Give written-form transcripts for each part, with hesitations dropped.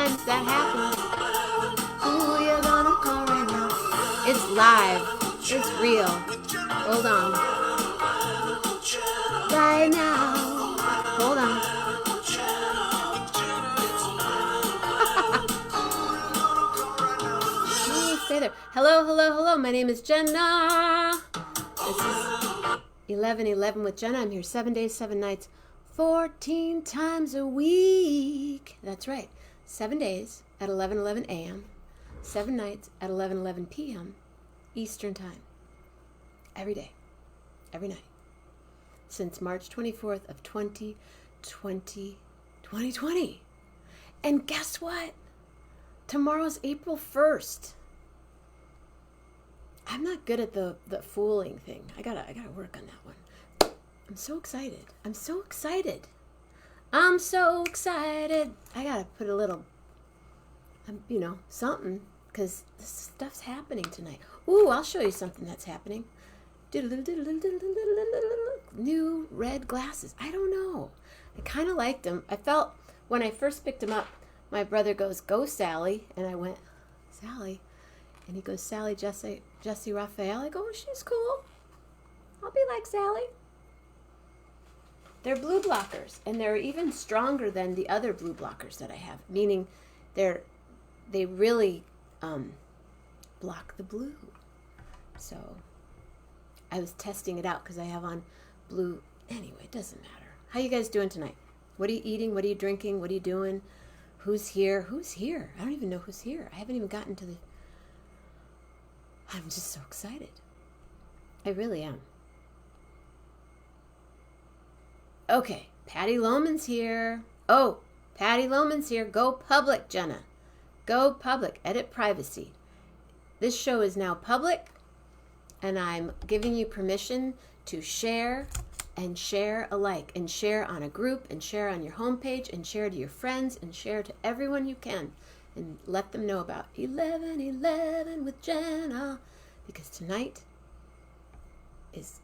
sometimes that happens. Who you gonna call right now? It's live. It's real. Hold on. Right now. Hold on. Stay there. Hello, hello, hello. My name is Jenna. This is 11:11 with Jenna. I'm here 7 days, 7 nights, 14 times a week. That's right. 7 days at 11:11 a.m., 7 nights at 11:11 p.m. Eastern Time. Every day. Every night. Since March 24th of 2020. And guess what? Tomorrow's April 1st. I'm not good at the fooling thing. I gotta work on that one. I'm so excited. I'm so excited. I gotta put a little, something, because this stuff's happening tonight. Ooh, I'll show you something that's happening. New red glasses. I don't know. I kind of liked them. I felt when I first picked them up, my brother goes, "Go, Sally," and I went, "Sally?" And he goes, "Sally Jesse Raphael." I go, "Oh, she's cool. I'll be like Sally." They're blue blockers, and they're even stronger than the other blue blockers that I have, meaning they really block the blue. So I was testing it out because I have on blue. Anyway, it doesn't matter. How you guys doing tonight? What are you eating? What are you drinking? What are you doing? Who's here? Who's here? I don't even know who's here. I haven't even gotten to the... I'm just so excited. I really am. Okay, Patty Lohman's here. Oh, Patty Lohman's here. Go public, Jenna. Go public. Edit privacy. This show is now public, and I'm giving you permission to share and share alike, and share on a group, and share on your homepage, and share to your friends, and share to everyone you can. And let them know about 11:11 with Jenna, because tonight is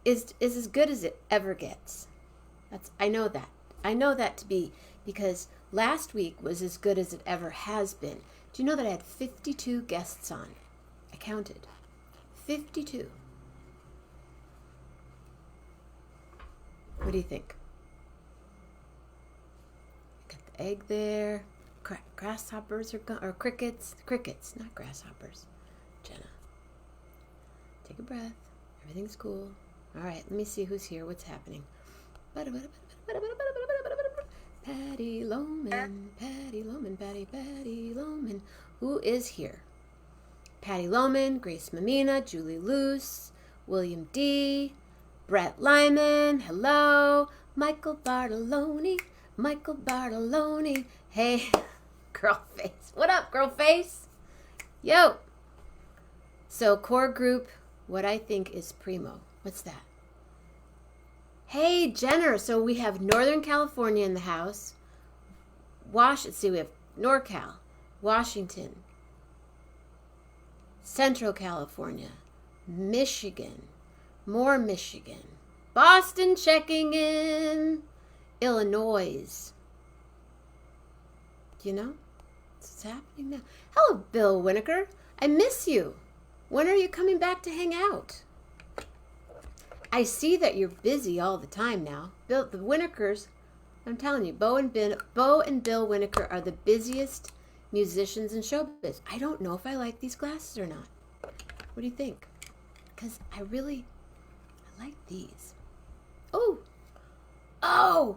as good as it ever gets. I know that. I know that to be, because last week was as good as it ever has been. Do you know that I had 52 guests on? I counted. 52. What do you think? Got the egg there. Grasshoppers or crickets. Crickets, not grasshoppers. Jenna. Take a breath. Everything's cool. All right, let me see who's here. What's happening? Patty Lohman. Patty Lohman. Patty Lohman. Who is here? Patty Lohman, Grace Mammina, Julie Luce, William D., Brett Lyman. Hello. Michael Bartoloni. Hey, girl face. What up, girl face? Yo. So, core group, what I think is primo. What's that? Hey, Jenner. So we have Northern California in the house. Let's see, we have NorCal, Washington, Central California, Michigan, more Michigan, Boston checking in, Illinois. Do you know? What's happening now? Hello, Bill Winokur. I miss you. When are you coming back to hang out? I see that you're busy all the time now. Bill, the Winokers, I'm telling you, Bo and Bill Winokur are the busiest musicians in showbiz. I don't know if I like these glasses or not. What do you think? Because I like these. Oh! All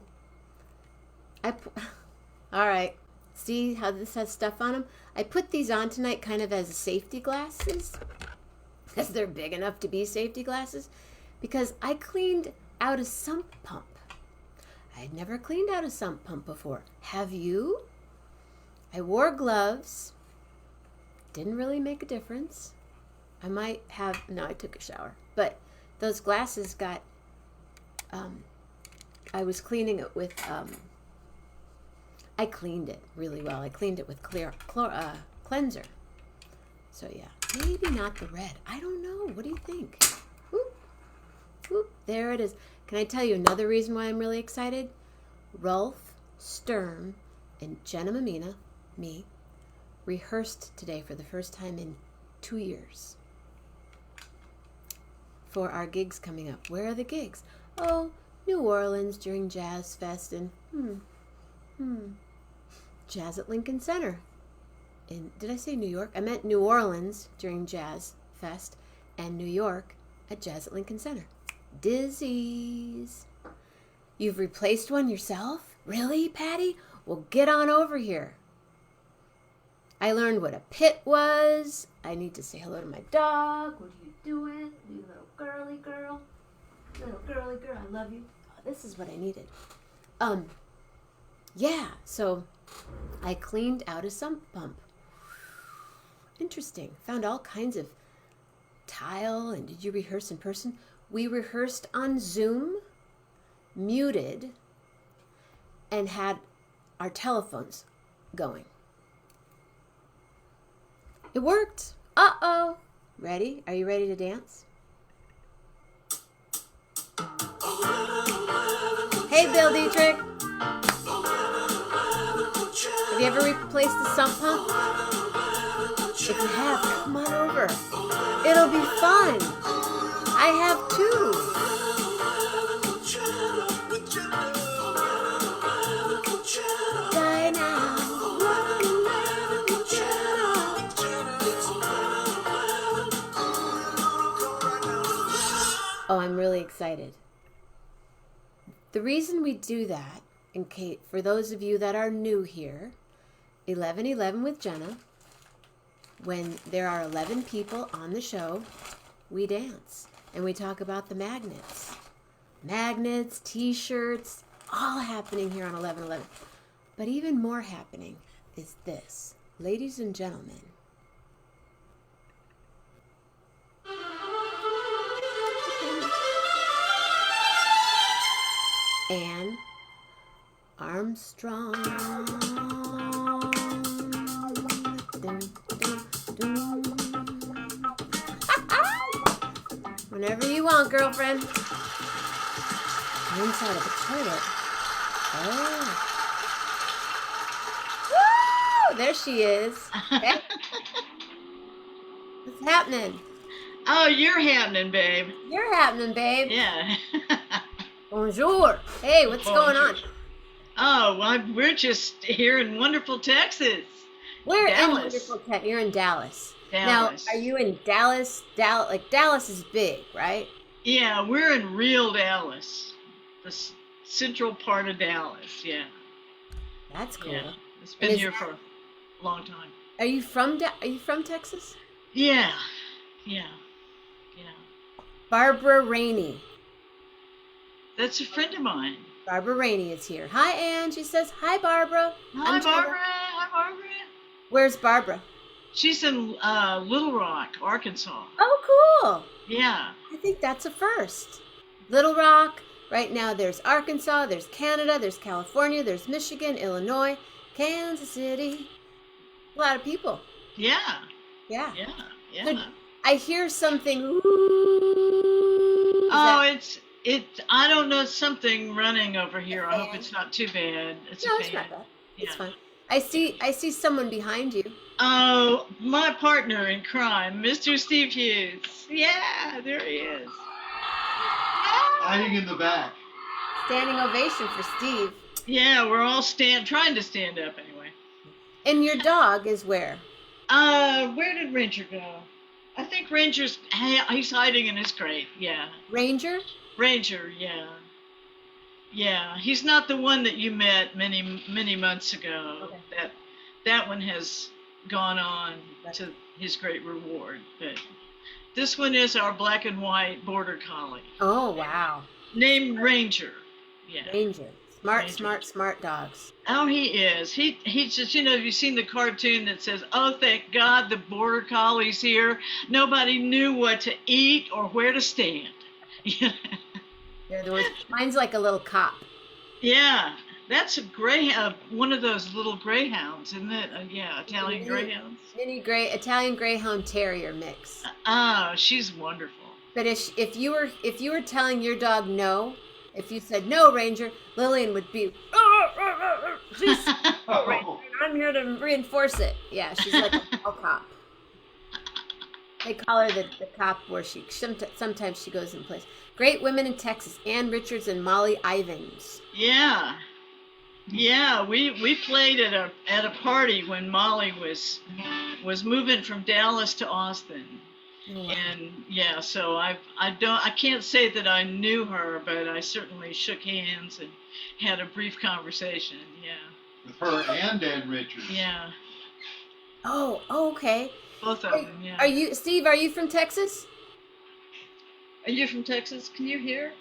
right. See how this has stuff on them? I put these on tonight kind of as safety glasses, because they're big enough to be safety glasses, because I cleaned out a sump pump. I had never cleaned out a sump pump before. Have you? I wore gloves. Didn't really make a difference. I might have, no, I took a shower. But those glasses got, I was cleaning it with, I cleaned it really well. I cleaned it with cleanser. So yeah, maybe not the red. I don't know. What do you think? Whoop, whoop, there it is. Can I tell you another reason why I'm really excited? Rolf Sturm and Jenna Mammina me, rehearsed today for the first time in 2 years for our gigs coming up. Where are the gigs? Oh, New Orleans during Jazz Fest and Jazz at Lincoln Center. Did I say New York? I meant New Orleans during Jazz Fest and New York at Jazz at Lincoln Center. Dizzies. You've replaced one yourself? Really, Patty? Well, get on over here. I learned what a pit was. I need to say hello to my dog. What are you doing? You little girly girl. Little girly girl, I love you. Oh, this is what I needed. Yeah, so I cleaned out a sump pump. Interesting. Found all kinds of tile. And did you rehearse in person? We rehearsed on Zoom, muted, and had our telephones going. It worked. Uh-oh. Ready? Are you ready to dance? Hey, Bill Dietrich. Have you ever replaced the sump pump? If you have, come on over. It'll be fun. I have too. Die now. Oh, I'm really excited. The reason we do that, for those of you that are new here, 11:11 with Jenna, when there are 11 people on the show, we dance and we talk about the magnets. Magnets, t-shirts, all happening here on 11:11. But even more happening is this. Ladies and gentlemen, Anne Armstrong. Whenever you want, girlfriend. I'm inside of a toilet. Oh. Woo! There she is. Hey. What's happening? Oh, you're happening, babe. You're happening, babe. Yeah. Bonjour. Hey, what's going on? Oh, well, we're just here in wonderful Texas. We're Dallas. in wonderful Texas. You're in Dallas. Dallas. Now, are you in Dallas? Dallas is big, right? Yeah, we're in real Dallas. The central part of Dallas, yeah. That's cool. Yeah. It's been here for a long time. Are you from Texas? Yeah. Barbara Rainey. That's a friend of mine. Barbara Rainey is here. Hi, Ann. She says, hi, Barbara. Hi, Barbara. Hi, Barbara. Where's Barbara? She's in Little Rock, Arkansas. Oh, cool. Yeah. I think that's a first. Little Rock. Right now there's Arkansas, there's Canada, there's California, there's Michigan, Illinois, Kansas City. A lot of people. Yeah. Yeah. Yeah. So I hear something. I don't know, something running over here. I hope it's not too bad. It's not bad. Yeah. It's fine. I see someone behind you. Oh, my partner in crime, Mr. Steve Hughes. Yeah, there he is. Hiding in the back. Standing ovation for Steve. Yeah, we're all trying to stand up anyway. And your dog is where? Where did Ranger go? I think he's hiding in his crate. Yeah. Ranger, yeah. Yeah, he's not the one that you met many months ago. Okay. That one has gone on to his great reward. But this one is our black and white border collie. Oh, wow. Named Ranger. Yeah. Ranger. Smart dogs. Oh, he is. He's just, have you seen the cartoon that says, oh, thank God the border collie's here. Nobody knew what to eat or where to stand. Mine's like a little cop. Yeah. That's a greyhound, one of those little greyhounds, isn't it? Yeah, Italian greyhounds. Mini Italian greyhound terrier mix. Oh, she's wonderful. But if you were telling your dog no, if you said no, Ranger, Lillian would be. She's Ranger, I'm I'm here to reinforce it. Yeah, she's like a mall cop. They call her the cop where sometimes she goes in place. Great women in Texas, Ann Richards and Molly Ivins. Yeah. Yeah, we played at a party when Molly was moving from Dallas to Austin. Oh, wow. And yeah, so I can't say that I knew her, but I certainly shook hands and had a brief conversation. Yeah. With her and Ann Richards. Yeah. Oh, okay. Both of them, yeah. Are you, Steve, are you from Texas? Are you from Texas? Can you hear?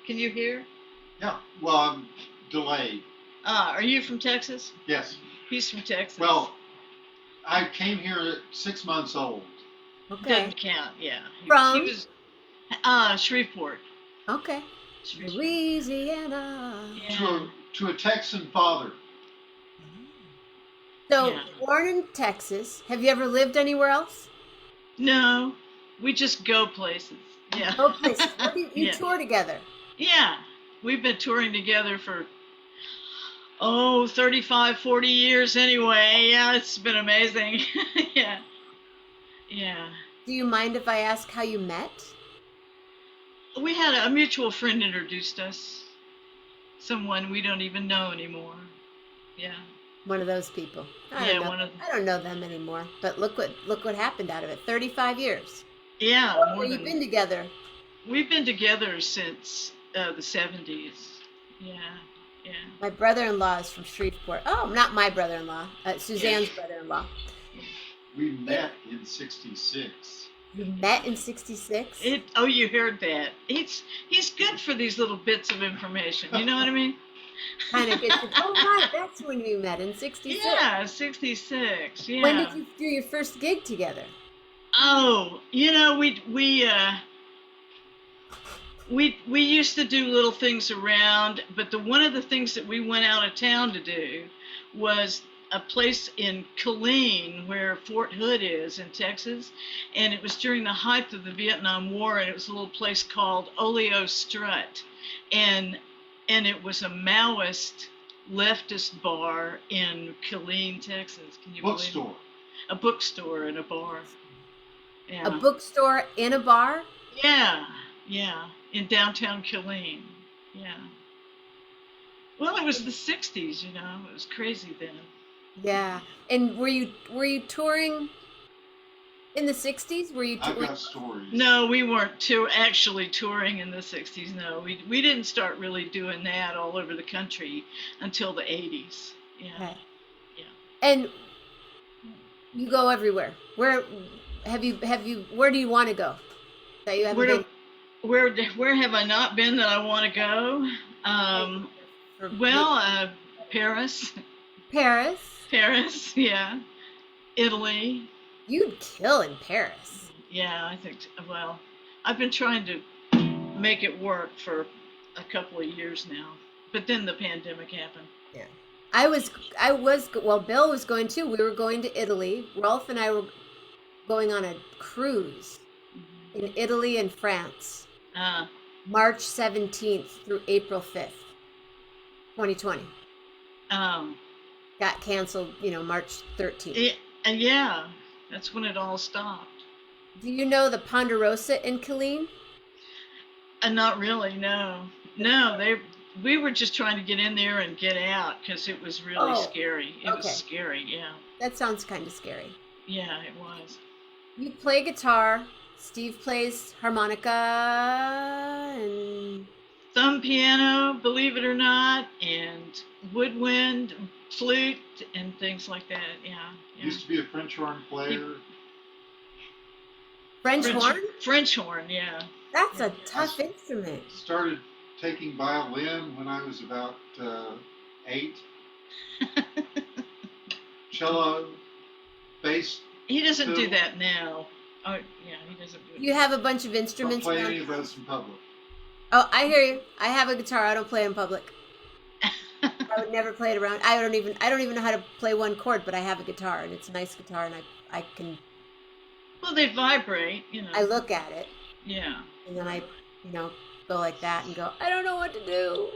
Can you hear? Yeah. Well, I'm delayed. Are you from Texas? Yes. He's from Texas. Well, I came here at 6 months old. Okay. Doesn't count, yeah. From? He was Shreveport. Okay. Louisiana. Yeah. To a Texan father. So, Yeah. born in Texas. Have you ever lived anywhere else? No, we just go places. Yeah. No places. You Yeah. tour together. Yeah. We've been touring together for 35, 40 years anyway. Yeah, it's been amazing. Yeah. Yeah. Do you mind if I ask how you met? We had a mutual friend introduced us. Someone we don't even know anymore. Yeah. One of those people. I don't know them anymore. But look what happened out of it. 35 years. Yeah. How long have you been together? We've been together since the 70s. Yeah. Yeah. My brother-in-law is from Shreveport. Oh, not my brother-in-law. Suzanne's brother-in-law. We met in 66. You met in 66? You heard that. He's good for these little bits of information. You know what I mean? Kind of gets you. Oh, right. That's when you met in 66. Yeah, 66. Yeah. When did you do your first gig together? Oh, we used to do little things around, but one of the things that we went out of town to do was a place in Killeen where Fort Hood is in Texas, and it was during the height of the Vietnam War, and it was a little place called Oleo Strut, and it was a Maoist leftist bar in Killeen, Texas. Can you believe it? A bookstore and a bar. Yeah. A bookstore in a bar? Yeah, yeah, in downtown Killeen. Yeah. Well, it was the 60s, it was crazy then. Yeah. And were you touring in the 60s? I've got stories. No, we weren't actually touring in the 60s. No, we didn't start really doing that all over the country until the 80s. Yeah. Okay. Yeah. And you go everywhere. Where do you want to go? That you haven't been? Where have I not been that I want to go? Paris. Paris, yeah. Italy. You'd kill in Paris. Yeah, I think. Well, I've been trying to make it work for a couple of years now, but then the pandemic happened. Yeah. Well, Bill was going too. We were going to Italy. Rolf and I were going on a cruise in Italy and France. March 17th through April 5th, 2020. Got canceled, March 13th. Yeah, that's when it all stopped. Do you know the Ponderosa in Killeen? Not really, no. No, we were just trying to get in there and get out because it was really scary. It was scary, yeah. That sounds kind of scary. Yeah, it was. You play guitar. Steve plays harmonica and some piano, believe it or not, and woodwind, flute, and things like that. Yeah. Used to be a French horn player. French horn? French horn, yeah. That's a tough instrument. Started taking violin when I was about 8. Cello, bass. He doesn't do that now. Oh, yeah, he doesn't do it. You have a bunch of instruments. Don't play any of those in public. Oh, I hear you. I have a guitar. I don't play in public. I would never play it around. I don't even know how to play one chord, but I have a guitar, and it's a nice guitar, and I can. Well, they vibrate, I look at it. Yeah. And then I, go like that and go, I don't know what to do.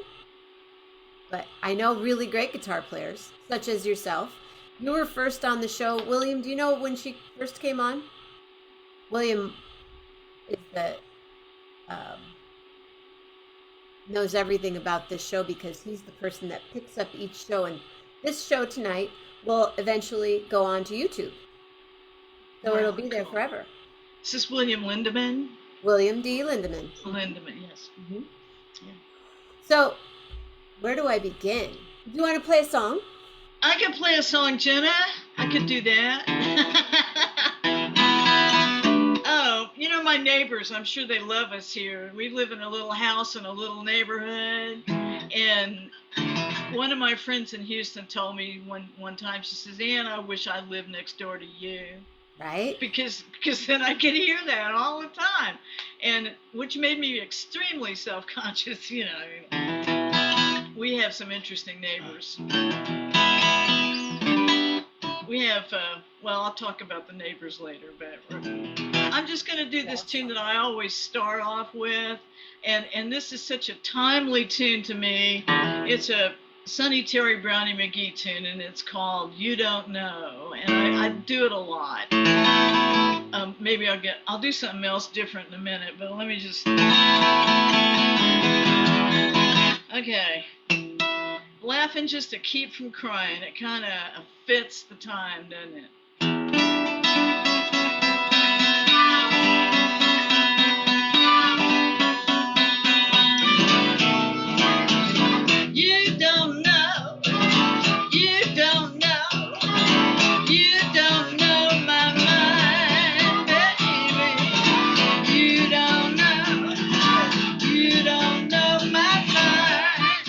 but I know really great guitar players, such as yourself. You were first on the show. William, do you know when she first came on? William is the knows everything about this show because he's the person that picks up each show. And this show tonight will eventually go on to YouTube. So it'll be there forever. Is this William Lindemann? William D. Lindemann. Lindemann, yes. Mm-hmm. Yeah. So, where do I begin? Do you want to play a song? I can play a song, Jenna. I could do that. Oh, you know my neighbors, I'm sure they love us here. We live in a little house in a little neighborhood. And one of my friends in Houston told me one time, she says, Ann, I wish I lived next door to you. Right? Because then I could hear that all the time. And which made me extremely self-conscious, you know. We have some interesting neighbors. We have, well, I'll talk about the neighbors later, but I'm just going to do this tune that I always start off with, and this is such a timely tune to me. It's a Sonny Terry Brownie McGee tune, and it's called You Don't Know, and I do it a lot. Maybe I'll do something else different in a minute, but let me just, okay. Laughing just to keep from crying. It kind of fits the time, doesn't it? You don't know, you don't know, you don't know my mind, baby. You don't know my mind.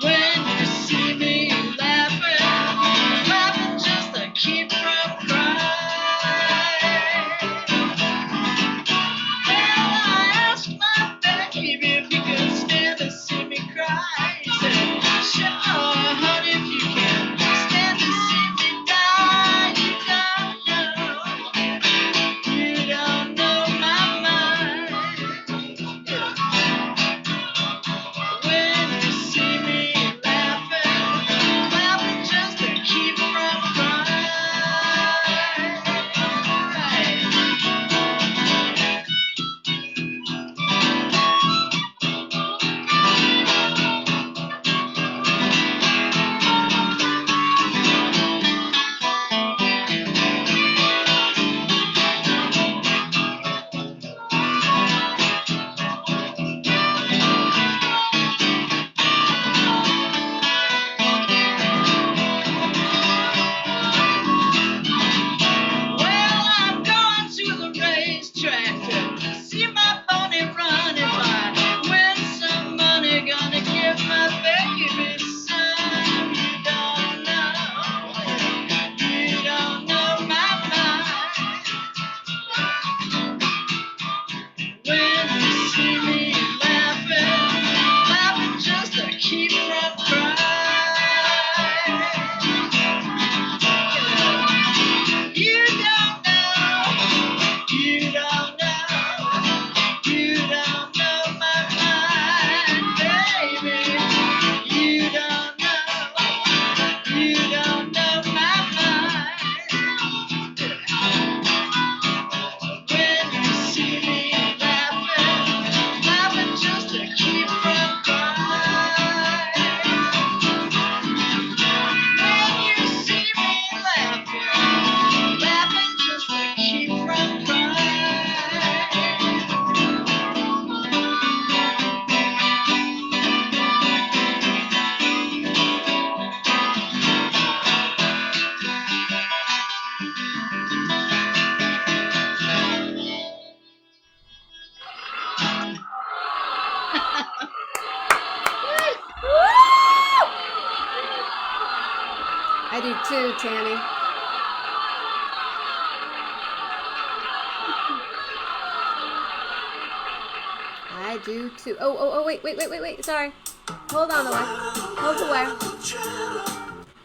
When you see me laughing just to keep from crying. Well, I asked my baby if he could stand to see me cry. He said, sure, honey, if you can stand to see me die. You don't know my mind. When you see me laughing just to keep from crying. Well, I'm going to the racetrack to see my pony run. If I win some money, gonna give my baby some. You don't know my mind. When you see me laughing just to keep from crying. You don't know my mind, baby. You don't know my mind. When you see me laughing just to keep from crying. When you see me laughing just to keep from crying. I do too, Tammy. I do too. Oh, wait. Sorry. Hold on a while. Hold the wire.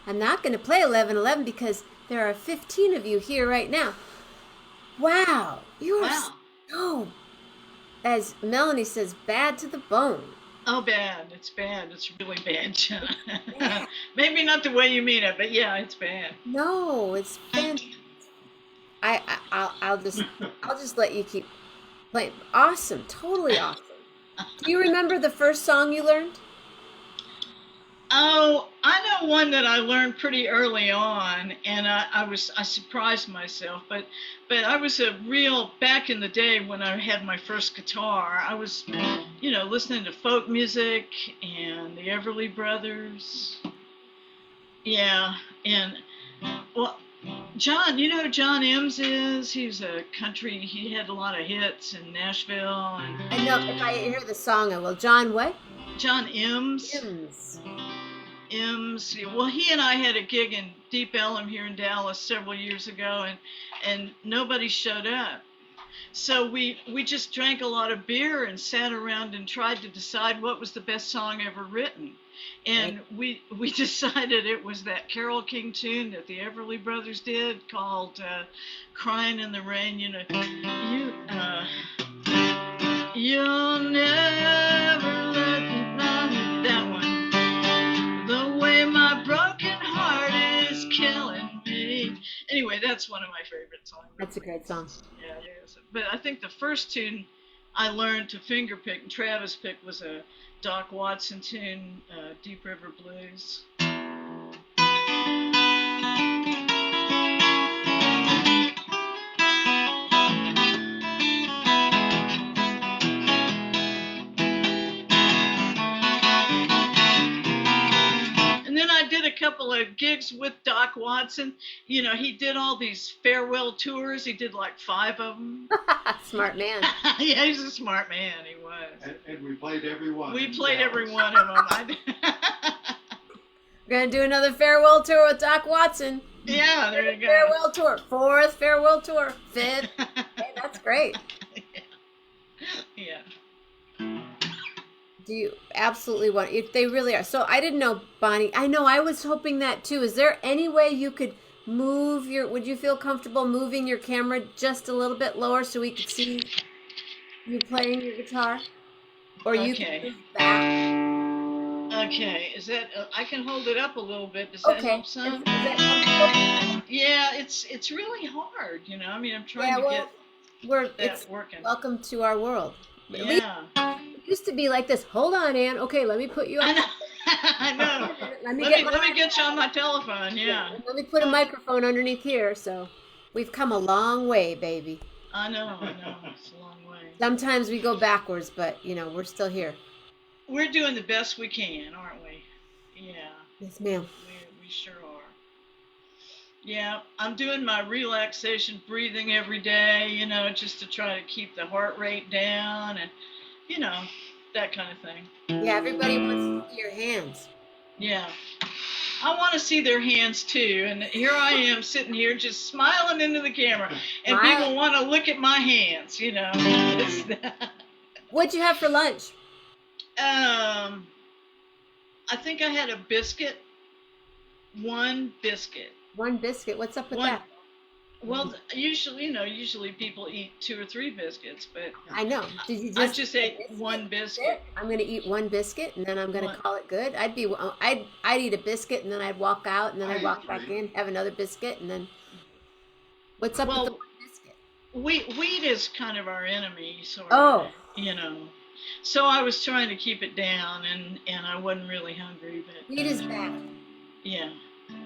I'm not going to play 11:11 because there are 15 of you here right now. Wow. You are Wow. so, as Melanie says, bad to the bone. Oh, bad. It's bad. It's really bad, Jenna. Yeah. Maybe not the way you mean it, but yeah, it's bad. No, it's fantastic. I'll just let you keep playing. Awesome, totally awesome. Do you remember the first song you learned? Oh, I know one that I learned pretty early on, and I surprised myself. But I was a real back in the day when I had my first guitar. I was, listening to folk music and the Everly Brothers. Yeah, and well, John, you know who John Ems is? He's a country. He had a lot of hits in Nashville, and I know if I hear the song, I will. John, what? John Ems. Hymns. Well, he and I had a gig in Deep Ellum here in Dallas several years ago, and nobody showed up. So we just drank a lot of beer and sat around and tried to decide what was the best song ever written. And we decided it was that Carole King tune that the Everly Brothers did called "Crying in the Rain." You'll never let me down. That one. The way my broken heart is killing me. Anyway, that's one of my favorite songs. That's a great song. Yeah, it is. But I think the first tune I learned to fingerpick and Travis pick was a Doc Watson tune, Deep River Blues. And then I did a couple of gigs with Doc Watson. He did all these farewell tours. He did like 5 of them. Smart man. Yeah, he's a smart man. He was. And we played every one. We played every one of them. We're gonna do another farewell tour with Doc Watson. Yeah, there you go. Farewell tour. 4th farewell tour. 5th. Hey, that's great. Yeah. Do you absolutely want if they really are? So I didn't know, Bonnie. I know I was hoping that too. Is there any way you could would you feel comfortable moving your camera just a little bit lower so we could see you playing your guitar? Or you can move back. Okay, is that I can hold it up a little bit. Does that help some? Is that comfortable? Yeah, it's really hard, I mean, I'm trying to get that working. Welcome to our world. Yeah. It used to be like this. Hold on, Ann. Okay, let me put you on. I know. Let me get you on my telephone. Yeah. Let me put a microphone underneath here. So we've come a long way, baby. I know. It's a long way. Sometimes we go backwards, but we're still here. We're doing the best we can, aren't we? Yeah. Yes, ma'am. We sure are. Yeah, I'm doing my relaxation breathing every day, just to try to keep the heart rate down and, that kind of thing. Yeah, everybody wants to see your hands. Yeah. I want to see their hands too. And here I am sitting here just smiling into the camera. And people want to look at my hands, What'd you have for lunch? I think I had a biscuit. One biscuit. One biscuit. What's up with that? Well, usually people eat 2 or 3 biscuits, but I know. Did you I just ate one biscuit. I'm going to eat one biscuit and then I'm going to call it good. I'd eat a biscuit and then I'd walk out and then I'd walk back in, have another biscuit, and then what's up with the one biscuit? Wheat is kind of our enemy, sort of. So I was trying to keep it down, and I wasn't really hungry, but wheat is bad. Yeah.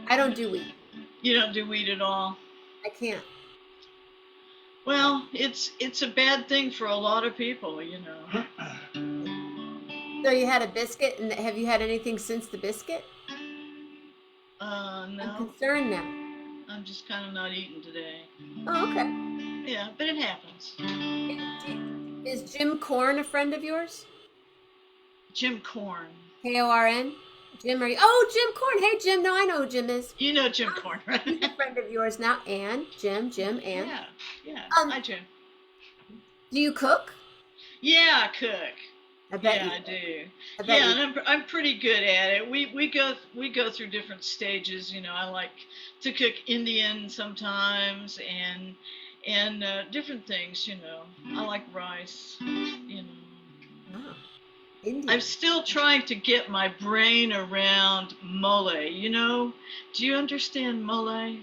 I don't do wheat. You don't do wheat at all? I can't. Well, it's a bad thing for a lot of people, So you had a biscuit, and have you had anything since the biscuit? No. I'm concerned now. I'm just kind of not eating today. Oh, okay. Yeah, but it happens. Is Jim Korn a friend of yours? Jim Korn. Korn? Jim, are you? Oh, Jim Korn. Hey, Jim. No, I know who Jim is. You know Jim Korn, right? He's a friend of yours now. Ann, Jim, Ann. Yeah. Hi, Jim. Do you cook? Yeah, I cook. I bet I do. And I'm pretty good at it. We go through different stages. I like to cook Indian sometimes and different things. I like rice. Wow. Indian. I'm still trying to get my brain around mole. Do you understand mole?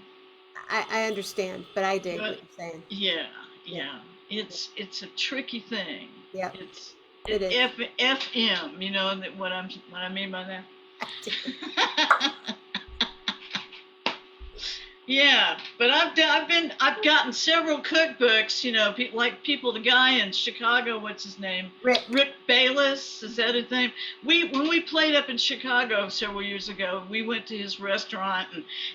I understand, but I dig But what you're saying. yeah, Yeah. yeah. It's a tricky thing. Yeah. It's It is. FM. You know what I mean by that? I do. Yeah, but I've gotten several cookbooks. The guy in Chicago, what's his name? Rick. Bayless, is that his name? When we played up in Chicago several years ago, we went to his restaurant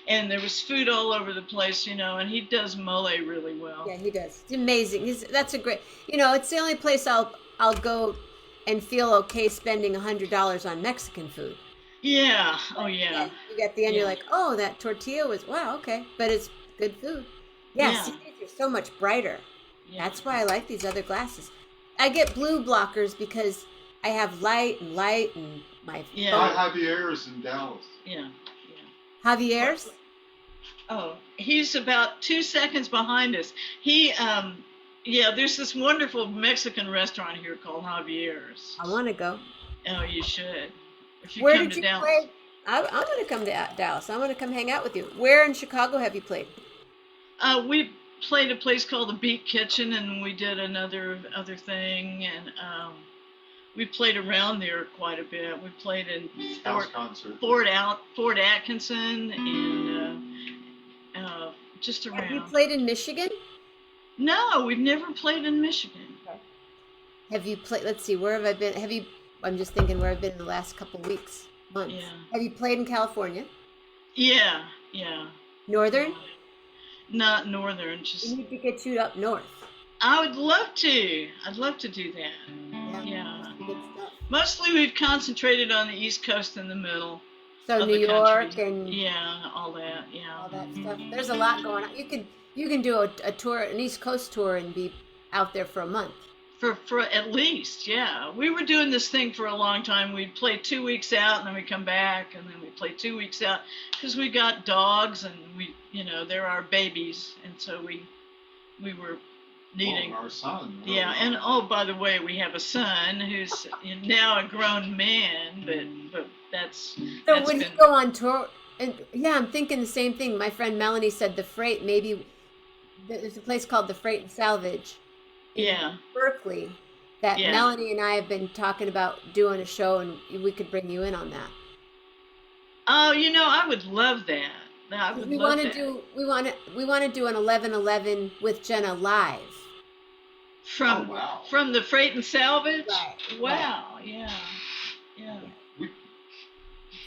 and there was food all over the place, and he does mole really well. Yeah, he does. It's amazing. That's a great. It's the only place I'll go and feel okay spending $100 on Mexican food. Yeah. Oh yeah. You get the end, you're Yeah. like, oh, that tortilla was wow, okay, but it's good food. Yeah, Yeah. see, these are so much brighter. Yeah. That's why I like these other glasses. I get blue blockers because I have light and my Yeah. By Javier's in Dallas. Yeah. Javier's. Oh, he's about 2 seconds behind us. There's this wonderful Mexican restaurant here called Javier's. I want to go. Oh, you should. If you Where come did to you Dallas. play? I'm going to come to Dallas. I want to come hang out with you. Where in Chicago have you played? We played a place called the Beat Kitchen, and we did another thing, and we played around there quite a bit. We played in House concert. Fort Atkinson, and just around. Have you played in Michigan? No, we've never played in Michigan. Have you played? Let's see. Where have I been? I'm just thinking where I've been in the last couple of weeks, months. Yeah. Have you played in California? Yeah. Northern? Not northern, We just. need to get you up north. I would love to. I'd love to do that. Yeah. Good stuff. Mostly we've concentrated on the East Coast and the middle. So of New the York country. and Yeah, all that. Yeah. all that stuff. There's a lot going on. You can do a tour, an East Coast tour, and be out there for a month. For at least, yeah. We were doing this thing for a long time. We'd play 2 weeks out, and then we come back, and then we play 2 weeks out, because we got dogs, and they're our babies, and so we were needing. Our son. Yeah, and by the way, we have a son who's now a grown man, but that's. So when you go on tour, and yeah, I'm thinking the same thing. My friend Melanie said the Freight. Maybe there's a place called the Freight and Salvage. Yeah. Berkeley, that Yeah. Melanie and I have been talking about doing a show, and we could bring you in on that. Oh, I would love that. I would We love want to that. do we want to do an 11/11 with Jenna live. From Oh, wow. from the Freight and Salvage. Right, Wow. Yeah.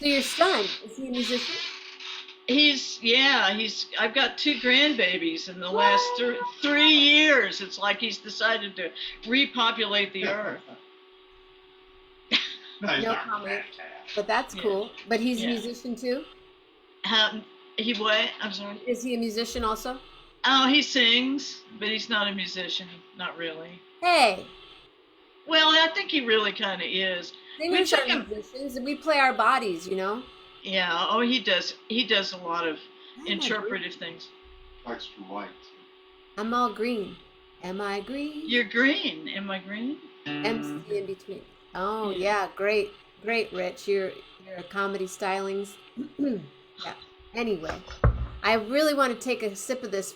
So your son, is he a musician? I've got 2 grandbabies in the last 3 years. It's like he's decided to repopulate the earth. No comment, but that's cool. But he's a Yeah. musician too? He what? I'm sorry. Is he a musician also? Oh, he sings, but he's not a musician. Not really. Hey, Well, I think he really kind of is. singers took are him- musicians, and we play our bodies, Yeah. Oh, he does. He does a lot of Am I interpretive things. Extra white. I'm all green. Am I green? You're green. Am I green? MC in between. Oh Yeah. yeah, great, Rich. You're a comedy stylings. Yeah. Anyway, I really want to take a sip of this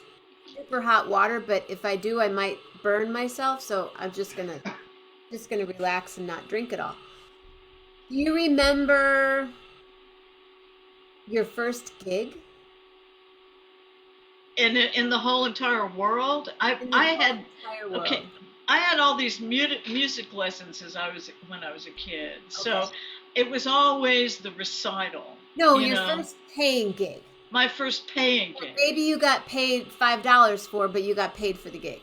super hot water, but if I do, I might burn myself. So I'm just gonna relax and not drink it all. Do you remember your first gig? In the whole entire world, I had. Entire world. Okay, I had all these music lessons when I was a kid. So Okay. it was always the recital. No, you your know. first paying gig. My first paying gig. Maybe you got paid $5 for, but you got paid for the gig.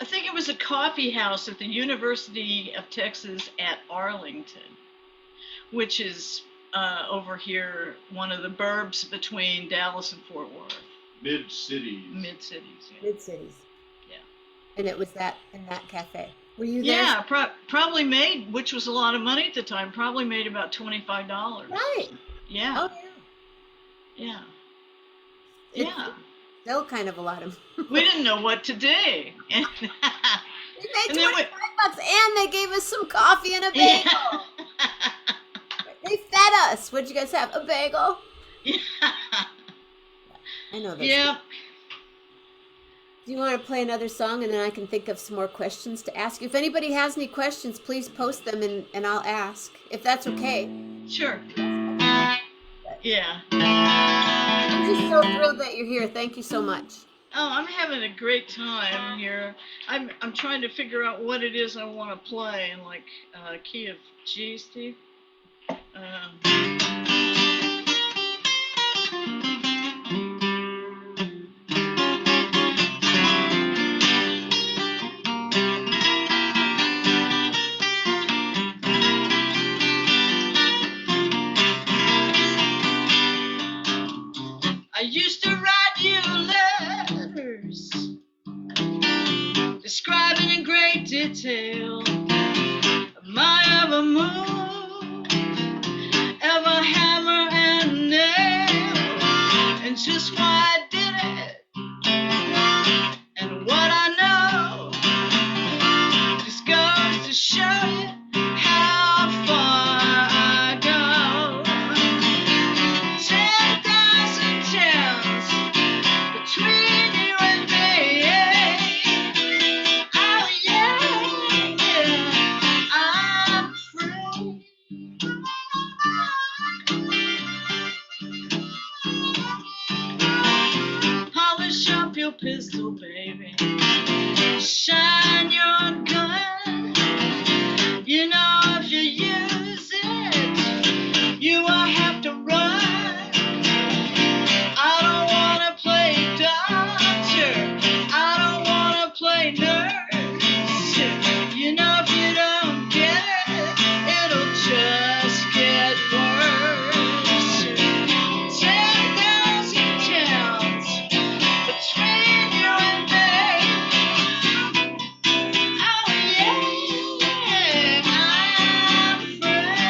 I think it was a coffee house at the University of Texas at Arlington, which is over here, one of the burbs between Dallas and Fort Worth. Mid-cities. Mid-cities. Yeah. Mid-cities. Yeah. And it was in that cafe. Were you there? Yeah, probably made, which was a lot of money at the time, probably made about $25. Right. Yeah. Oh, Yeah. It's- Yeah. Still kind of a lot of. We didn't know what to do. And We made then we- $25. Starbucks, and they gave us some coffee and a bagel. Yeah. They fed us. What'd you guys have? A bagel? Yeah. I know those. Yep. Do you want to play another song, and then I can think of some more questions to ask you? If anybody has any questions, please post them, and I'll ask, if that's okay. Sure. Yeah. I'm just so thrilled that you're here. Thank you so much. Oh, I'm having a great time here. I'm trying to figure out what it is I want to play in like key of G, Steve. I used to write you letters describing in great detail my ever move, ever hammer and nail, and just why I did it, and what I know just goes to show you how far I go. 10,000 towns between you and me. Oh yeah, I'm free. Polish up your pistol, baby. Shine your gun. You know if you use it, you will have to run. I don't wanna play doctor. I don't wanna play nurse. You know if you don't get it, it'll just get worse. 10,000 towns between you and me. Oh yeah, I'm free.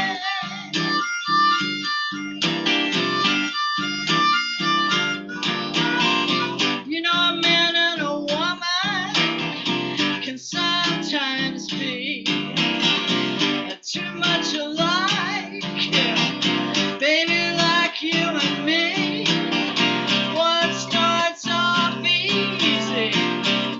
You know, a man and a woman can sometimes be too much alike. Baby, like you and me, what starts off easy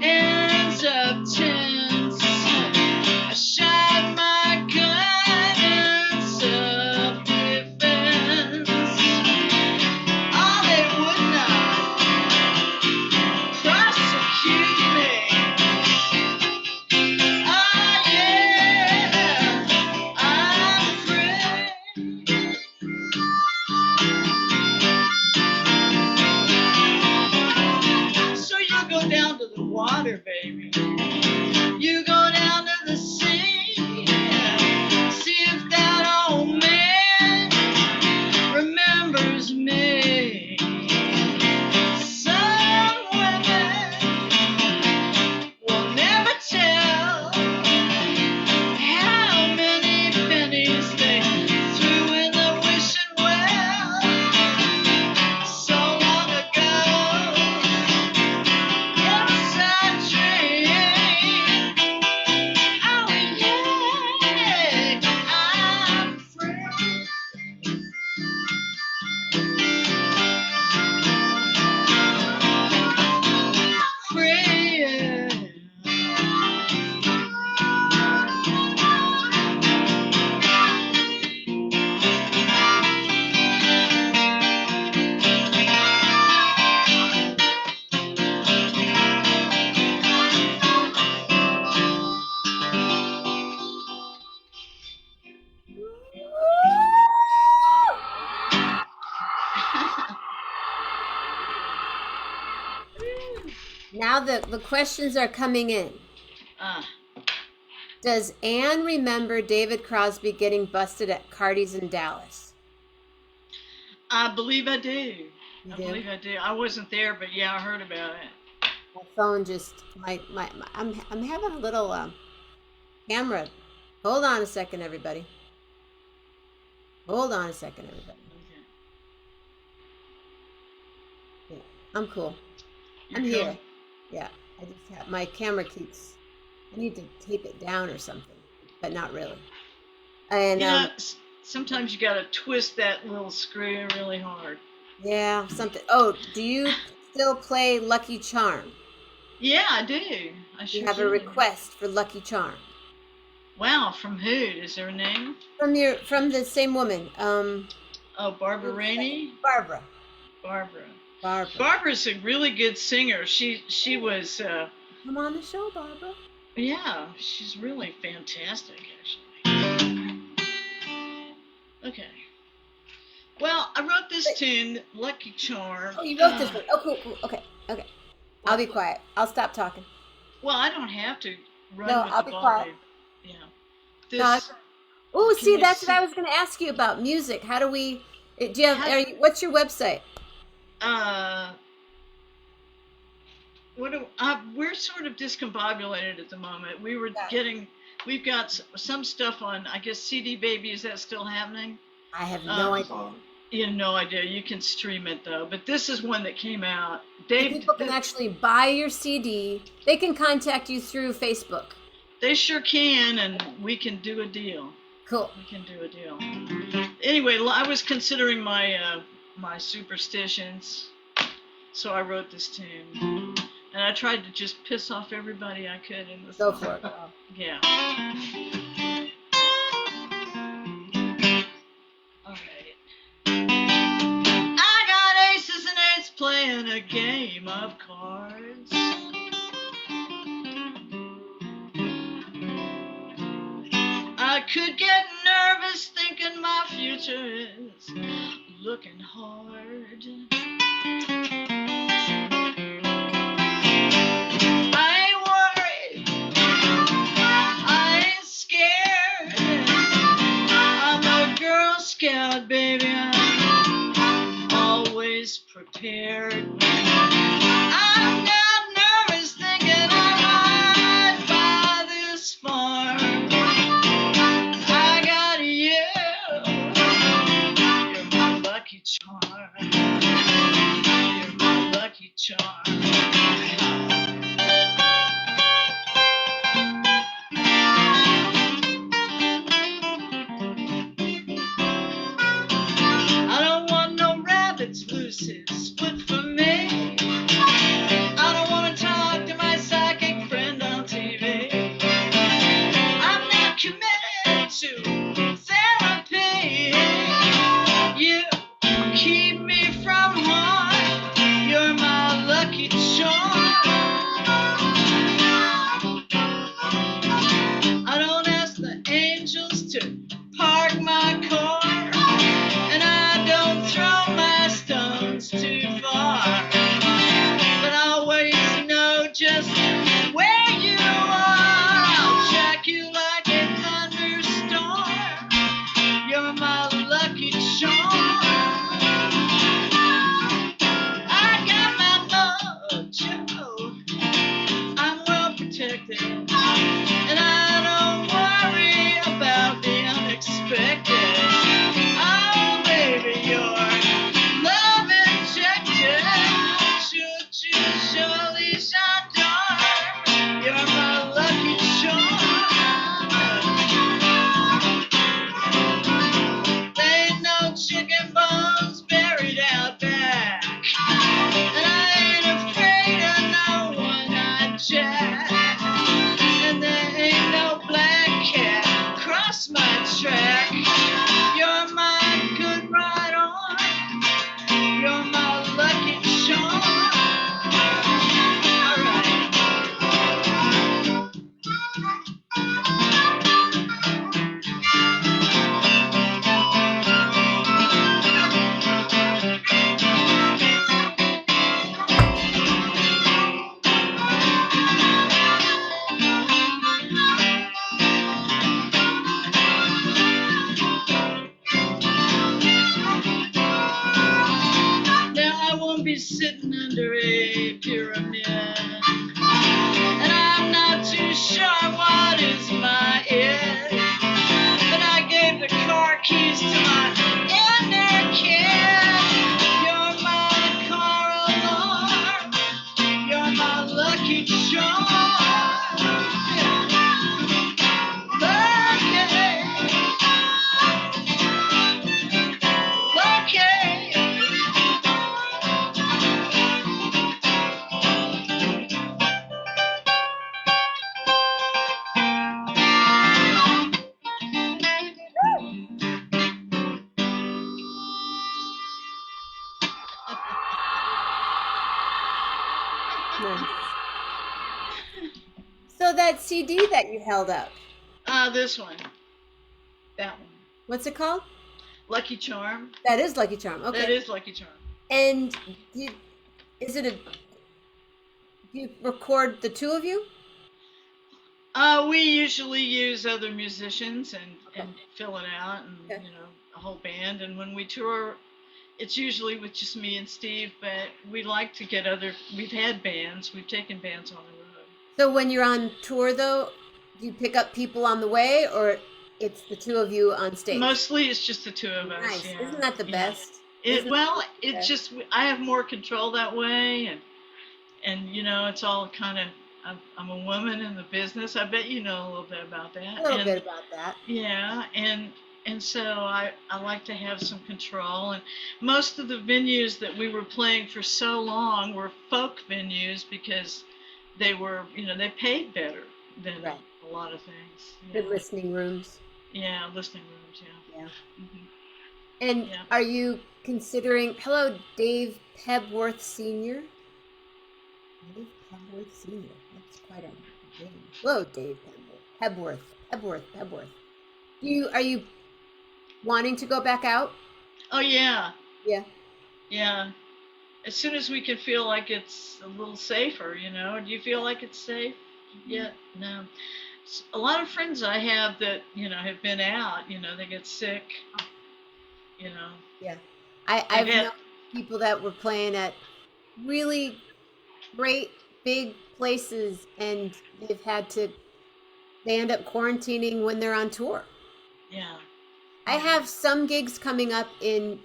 ends up tense. I shot my gun in self-defense. Oh, they would not prosecute me. Oh yeah, I'm free. So you go down to the water, baby. You go down to the sea. See if that old man remembers me. Some women will never tell how many pennies they threw in the wishing well so long ago. Yes, I dream. Oh yeah, I'm free. Free. Now the questions are coming in. Does Anne remember David Crosby getting busted at Cardi's in Dallas? I believe I do. You I do? believe I do. I wasn't there, but yeah, I heard about it. My phone just I'm having a little camera. Hold on a second, everybody. Hold on a second, everybody. Okay. Yeah, I'm cool. You're I'm cool. here. Yeah, I just have my camera keeps I need to tape it down or something, but not really. And sometimes you got to twist that little screw really hard. yeah, something. Oh, do you still play Lucky Charm? Yeah, I do. I sure You have do. a request for Lucky Charm. Wow, from who? Is there a name? From the same woman. Oh, Barbara Rainey? Barbara. Barbara's a really good singer. She was come on the show, Barbara. Yeah, she's really fantastic actually. Okay. Well, I wrote this tune, Lucky Charm. Oh, you wrote this one. Oh, cool. Okay. I'll be quiet. I'll stop talking. Well, I don't have to run with I'll the be volume. quiet. Yeah. Oh, see, that's what I was going to ask you about music. How do we? Do you have? What's your website? We're sort of discombobulated at the moment. We've got some stuff on, I guess, CD Baby. Is that still happening? I have no idea. You have no idea. You can stream it though. But this is one that came out. People can actually buy your CD. They can contact you through Facebook. They sure can, and we can do a deal. Cool. We can do a deal. Anyway, I was considering my superstitions, so I wrote this tune. And I tried to just piss off everybody I could in this Go song. for it. Yeah. All right. I got aces and eights playing a game of cards. I could get nervous thinking my future is looking hard. Scout, baby, I'm always prepared. I'm not nervous thinking I might buy this farm. I got you. You're my lucky charm. You're my lucky charm. Looses, but for me, I don't want to talk to my psychic friend on TV. I'm not committed to therapy. You keep me from harm. You're my lucky charm. I don't ask the angels to park my car, and I don't throw my stones too far, but I always know just where you are. I'll track you like a thunderstorm. You're my lucky charm. I got my mojo. I'm well protected, and I don't worry about the unexpected. Oh, baby, you're surely gendarme, you're my lucky charm. There ain't no chicken bones buried out back, and I ain't afraid of no one-eyed Jack, and there ain't no black cat cross my track. You're my good right arm, you're my lucky charm. Sitting under a pyramid, and I'm not too sure what is my it, but I gave the car keys to my inner kid. You're my car alarm, you're my lucky charm. Nice. So that CD that you held up, This one, that one, what's it called? Lucky Charm. That is Lucky Charm. That Okay. is Lucky Charm. And is it do you record the two of you? We usually use other musicians Okay. and fill it out, and Okay. a whole band. And when we tour, it's usually with just me and Steve. But we like to get other. We've had bands. We've taken bands on the road. So when you're on tour, though, do you pick up people on the way, or it's the two of you on stage? Mostly, it's just the two of us. Nice. Yeah. Isn't that the Yeah. best? Isn't It's just I have more control that way, and it's all kind of. I'm a woman in the business. I bet you know a little bit about that. a little bit about that? Yeah, and so I like to have some control. And most of the venues that we were playing for so long were folk venues because they were, they paid better than Right. a lot of things. Good listening rooms. Yeah, listening rooms. Yeah. Yeah. Hmm. And Yeah. are you considering? Hello, Dave Pebworth Sr. Dave Pebworth Sr. That's quite a name. Hello, Dave Pebworth. Pebworth. Are you wanting to go back out? Oh yeah, Yeah. yeah. As soon as we can feel like it's a little safer, Do you feel like it's safe? Yeah. No. A lot of friends I have that have been out. They get sick. Yeah. I've known people that were playing at really great big places, and they end up quarantining when they're on tour. Yeah. I have some gigs coming up in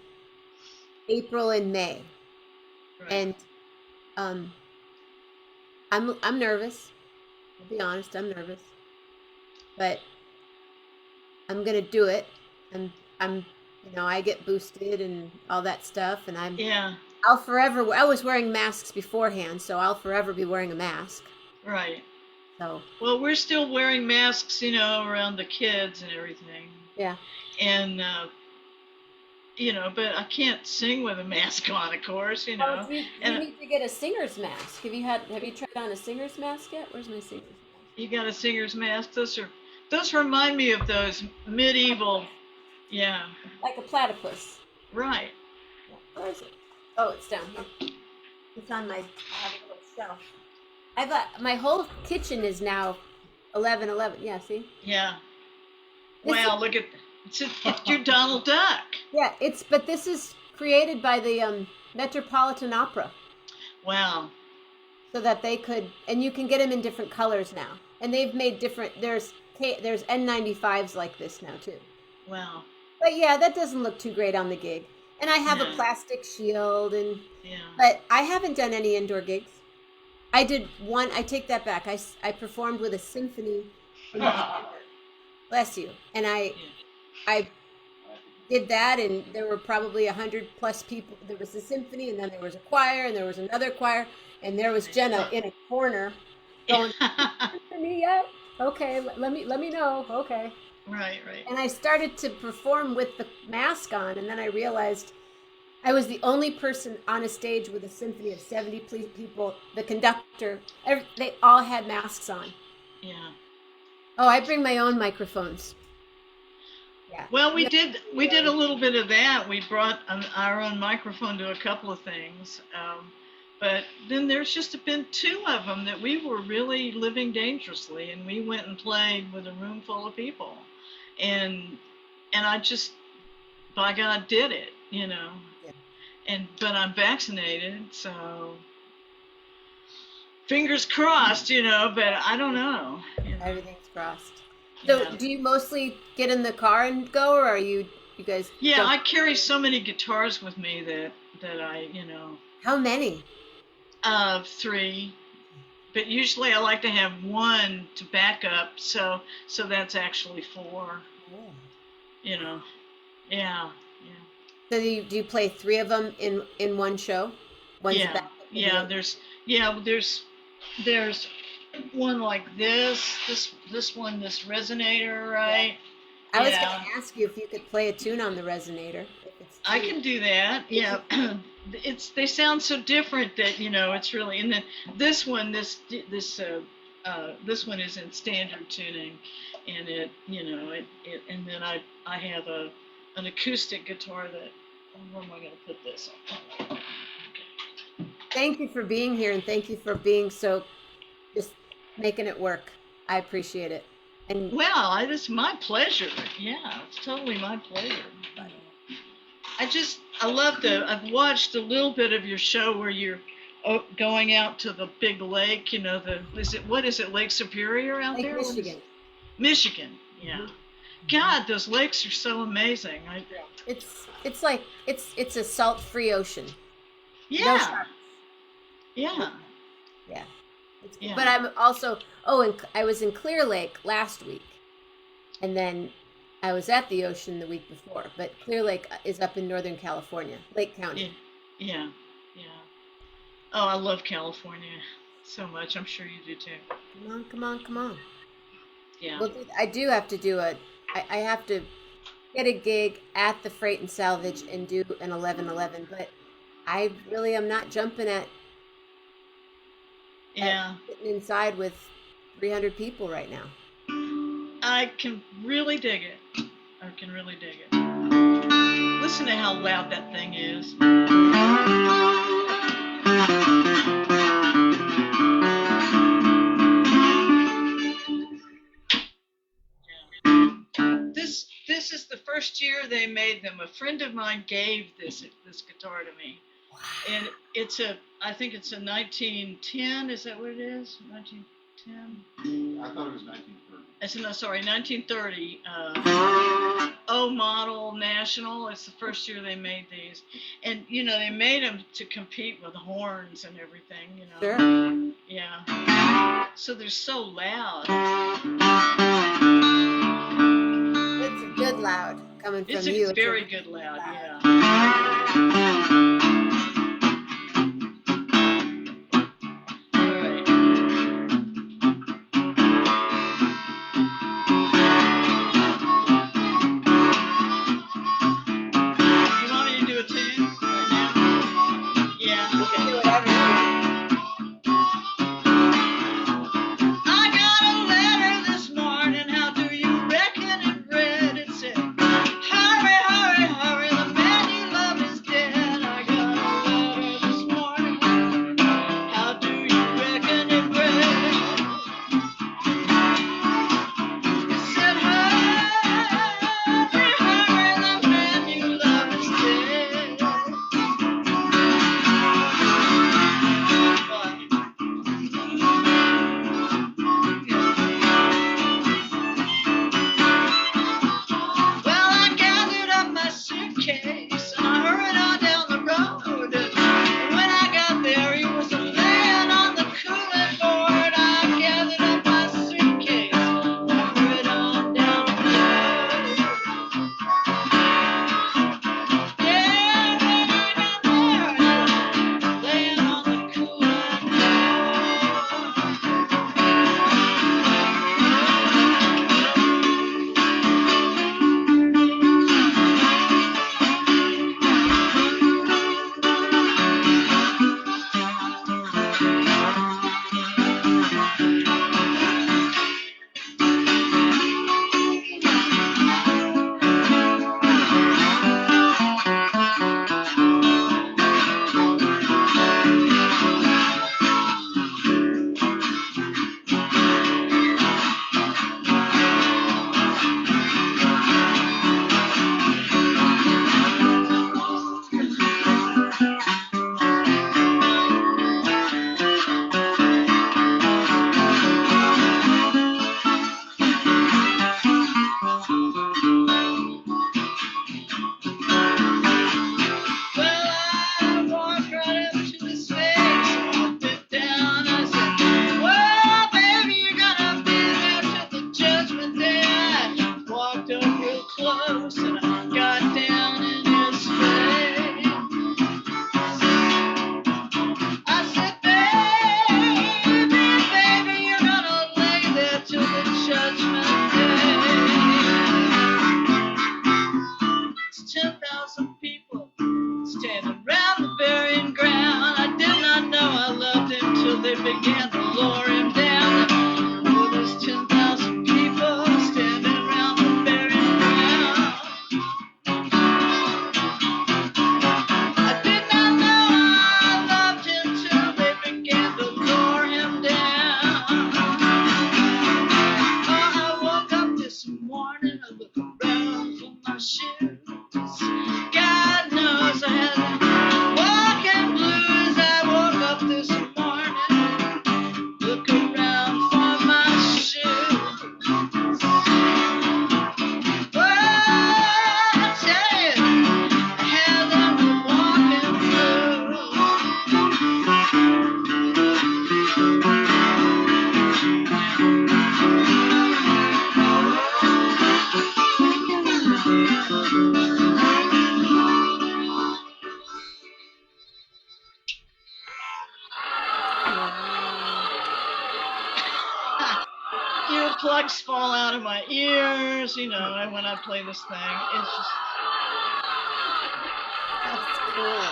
April and May, Right. and I'm nervous. I'll be honest, I'm nervous, but I'm gonna do it. I'm I get boosted and all that stuff, and Yeah. I'll forever. I was wearing masks beforehand, so I'll forever be wearing a mask. Right. So Well, we're still wearing masks, around the kids and everything. yeah. And but I can't sing with a mask on, of course, Oh, you And need to get a singer's mask. Have you tried on a singer's mask yet? Where's my singer's mask? you got a singer's mask. Those remind me of those medieval. Yeah. Like a platypus. Right. Where is it? Oh, it's down here. It's on I have a little shelf. My whole kitchen is now 11:11. Yeah, see? Yeah. This Wow, look at it's your Donald Duck. Yeah, but this is created by the Metropolitan Opera, Wow. so that they could, and you can get them in different colors now. And they've made different. There's N95s like this now too. Wow. But yeah, that doesn't look too great on the gig. And I have a No. plastic shield, Yeah. but I haven't done any indoor gigs. I did one. I take that back. I performed with a symphony. Bless you. And I did that, and there were probably 100+ people. There was a symphony, and then there was a choir, and there was another choir, and there was Jenna in a corner going, "Symphony yet? Okay, let me know. Okay." Right. And I started to perform with the mask on, and then I realized I was the only person on a stage with a symphony of 70 people. The conductor, they all had masks on. Yeah. Oh, I bring my own microphones. Yeah. Well, we did a little bit of that. We brought our own microphone to a couple of things, but then there's just been two of them that we were really living dangerously, and we went and played with a room full of people, and I just, by God, did it, Yeah. But I'm vaccinated, so fingers crossed, but I don't know. Everything's crossed. So, Yeah. do you mostly get in the car and go, or are you guys? Yeah, I carry so many guitars with me that I, How many? 3, but usually I like to have one to back up, so that's actually 4. Yeah. So, do you play 3 of them in one show? One's Yeah. back. Yeah. There's one like this one, this resonator, right? I was Yeah. going to ask you if you could play a tune on the resonator. If it's I can do that. Yeah. they sound so different that it's really. And then this one this one is in standard tuning, and it and then I have an acoustic guitar that, where am I going to put this on? Thank you for being here, and thank you for being so just making it work. I appreciate it. And Well, it's my pleasure. Yeah, it's totally my pleasure. I love I've watched a little bit of your show where you're going out to the big lake. What is it, Lake Superior out Lake there? Michigan. Michigan, yeah. Mhm. God, those lakes are so amazing. It's like it's a salt-free ocean. No Yeah, sharks. yeah, Yeah. yeah. But I'm also and I was in Clear Lake last week, and then I was at the ocean the week before. But Clear Lake is up in Northern California, Lake County. Yeah, yeah. Oh, I love California so much. I'm sure you do too. Come on, come on, come on. Yeah. Well, I do have to do I have to get a gig at the Freight and Salvage and do an 11:11, but I really am not jumping at Yeah. sitting inside with 300 people right now. I can really dig it. I can really dig it. Listen to how loud that thing is. This is the first year they made them. A friend of mine gave this guitar to me, and I think it's a 1910. Is that what it is? 1910. I thought it was 1930. Sorry, 1930. O model National. It's the first year they made these, and they made them to compete with horns and everything. Sure. Yeah. So they're so loud. It's a good loud coming from you. It's very good loud. Yeah. they began to lower him down. Oh, there's 10,000 people standing around the burial ground. I did not know I loved him till they began to lower him down. Oh, I woke up this morning, I look around for my shoes. God knows I had walking blues. I woke up this morning, look around for my shoes. Oh, I tell you, I had them walking Earplugs fall out of my ears, you know, and when I play this thing, it's just... That's cool.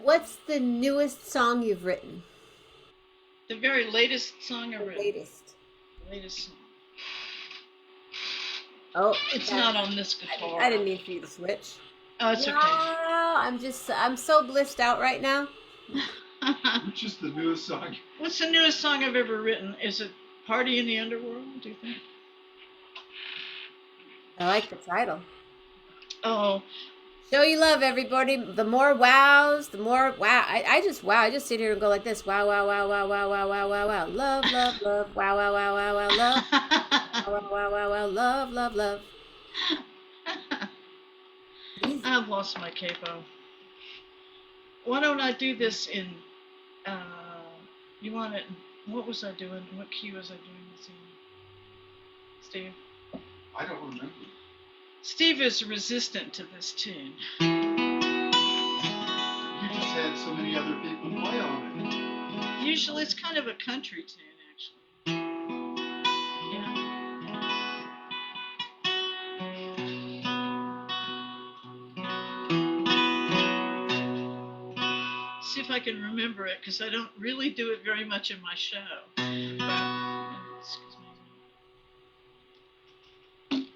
What's the newest song you've written? The very latest song I've written. Latest. Latest song. Oh, It's not on this guitar. I didn't mean for you to switch. Oh, it's No, okay. I'm so blissed out right now. Which is the newest song? What's the newest song I've ever written? Is it Party in the Underworld, do you think? I like the title. Oh, Show you love, everybody. The more wows, the more wow. I just sit here and go like this. Wow, wow, wow, wow, wow, wow, wow, wow, wow. Love, love, love. Wow, wow, wow, wow, wow, love. Wow, wow, wow, wow, love, love, love. I've lost my capo. Why don't I do this in, you want it, what was I doing? What key was I doing this in? Steve? I don't remember. Steve is resistant to this tune. You just had so many other people play on it. Usually it's kind of a country tune, actually. Yeah. See if I can remember it, because I don't really do it very much in my show. But, excuse me.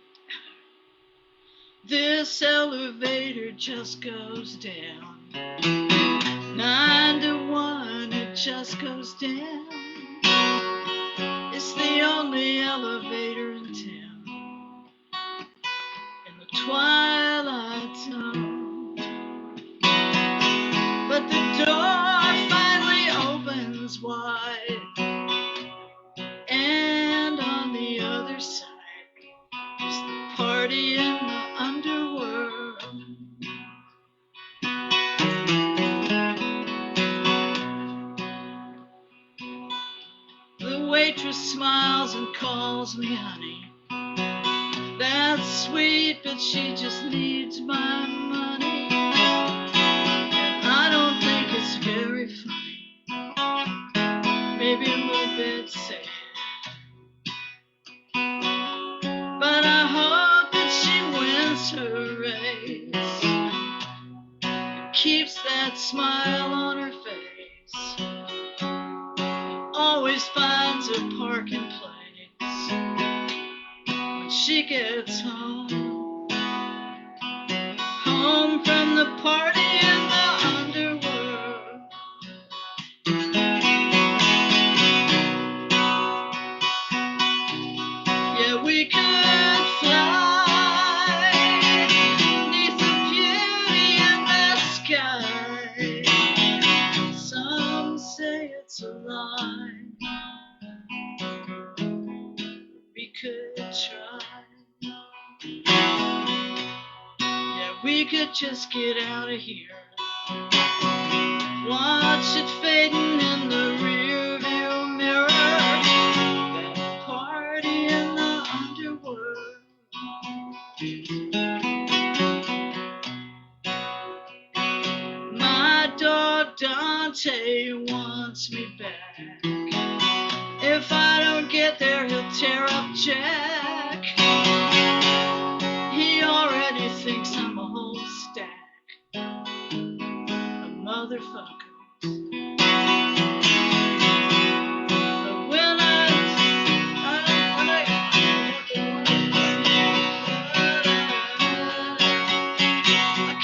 This elevator just goes down. 9 to 1, it just goes down. It's the only elevator in town. In the twilight zone. But the door finally opens wide. And on the other side is the party in the underworld. The waitress smiles and calls me honey. That's sweet, but she just needs my money. And I don't think it's very funny. Maybe a little bit sad. But I hope that she wins her race. Keeps that smile on her face. Always finds a parking place when she gets home. Home from the party in the underworld. Yeah, we could fly beneath the beauty in the sky. Some say it's a lie. We could try. Yeah, we could just get out of here. Watch it fading in the rear view mirror. That party in the underworld. My dog Dante wants me back. If I don't get there, he'll tear up Jack. He already Garfunkel. But when I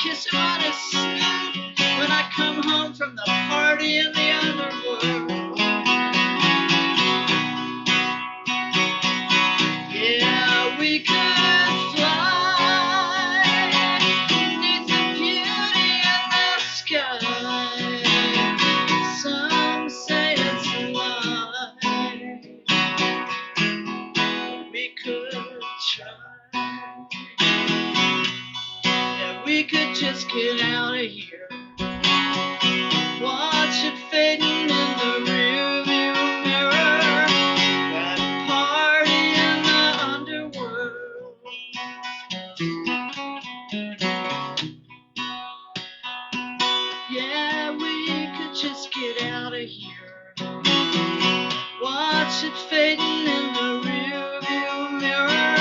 kiss him on his snoot when I come home from the party in the underworld. Yeah, we could fly beneath the beauty in the sky. Some say it's a lie. We could try. Yeah, we could just get out of here. Watch it fading in the rearview mirror. That party in the underworld. Yeah, we could just get out of here. Watch it fading in the rearview mirror.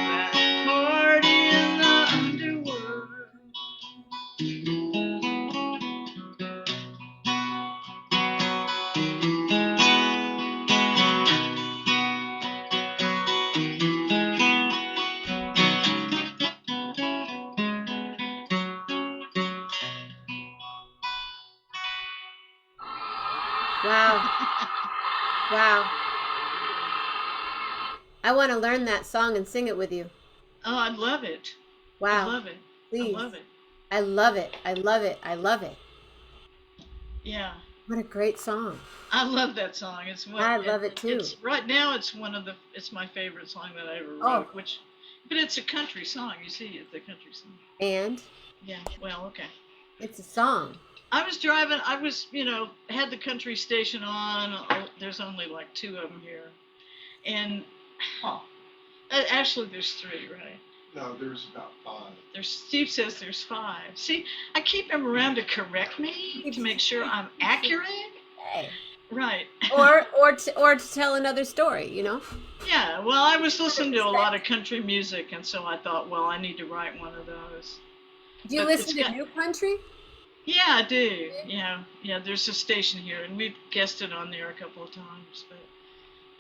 That party in the underworld. Wow. Wow. I want to learn that song and sing it with you. Oh, I'd love it. Wow. I love it. Please. I love it. I love it. I love it. I love it. Yeah. What a great song. I love that song. It's one. I love it too. It's right now. It's one of the. It's my favorite song that I ever Oh. wrote. But it's a country song. You see, it's a country song. And Yeah. Well, okay. it's a song. I was driving. I was, had the country station on. There's only like 2 of them here, and actually there's 3, right? No, there's about 5. Steve says there's 5. See, I keep him around to correct me to make sure I'm accurate. Hey. Right. Or to tell another story, Yeah. Well, I was listening to a lot of country music, and so I thought, well, I need to write one of those. Do you But listen it's to new country? Yeah, I do. Yeah. There's a station here, and we've guested on there a couple of times, but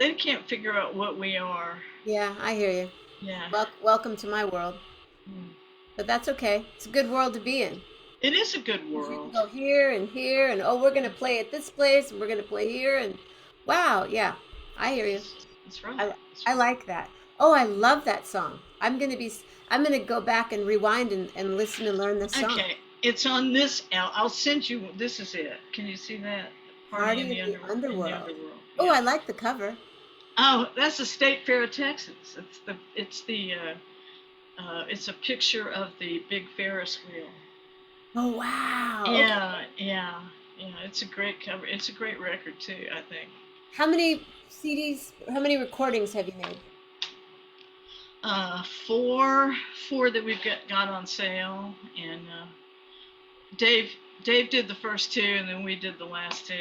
they can't figure out what we are. Yeah, I hear you. Yeah. Welcome to my world. But that's okay. It's a good world to be in. It is a good You world. can go here, and we're going to play at this place, and we're going to play here, and wow, yeah, I hear you. That's right. I like that. Oh, I love that song. I'm going to go back and rewind and listen and learn this song. Okay, it's on this. I'll send you. This is it. Can you see that? Party in the Underworld. Oh, Yeah. I like the cover. Oh, that's the State Fair of Texas. It's a picture of the big Ferris wheel. Oh, wow. Yeah. It's a great cover. It's a great record too, I think. How many CDs, how many recordings have you made? 4 that we've got on sale, and Dave did the first 2, and then we did the last 2,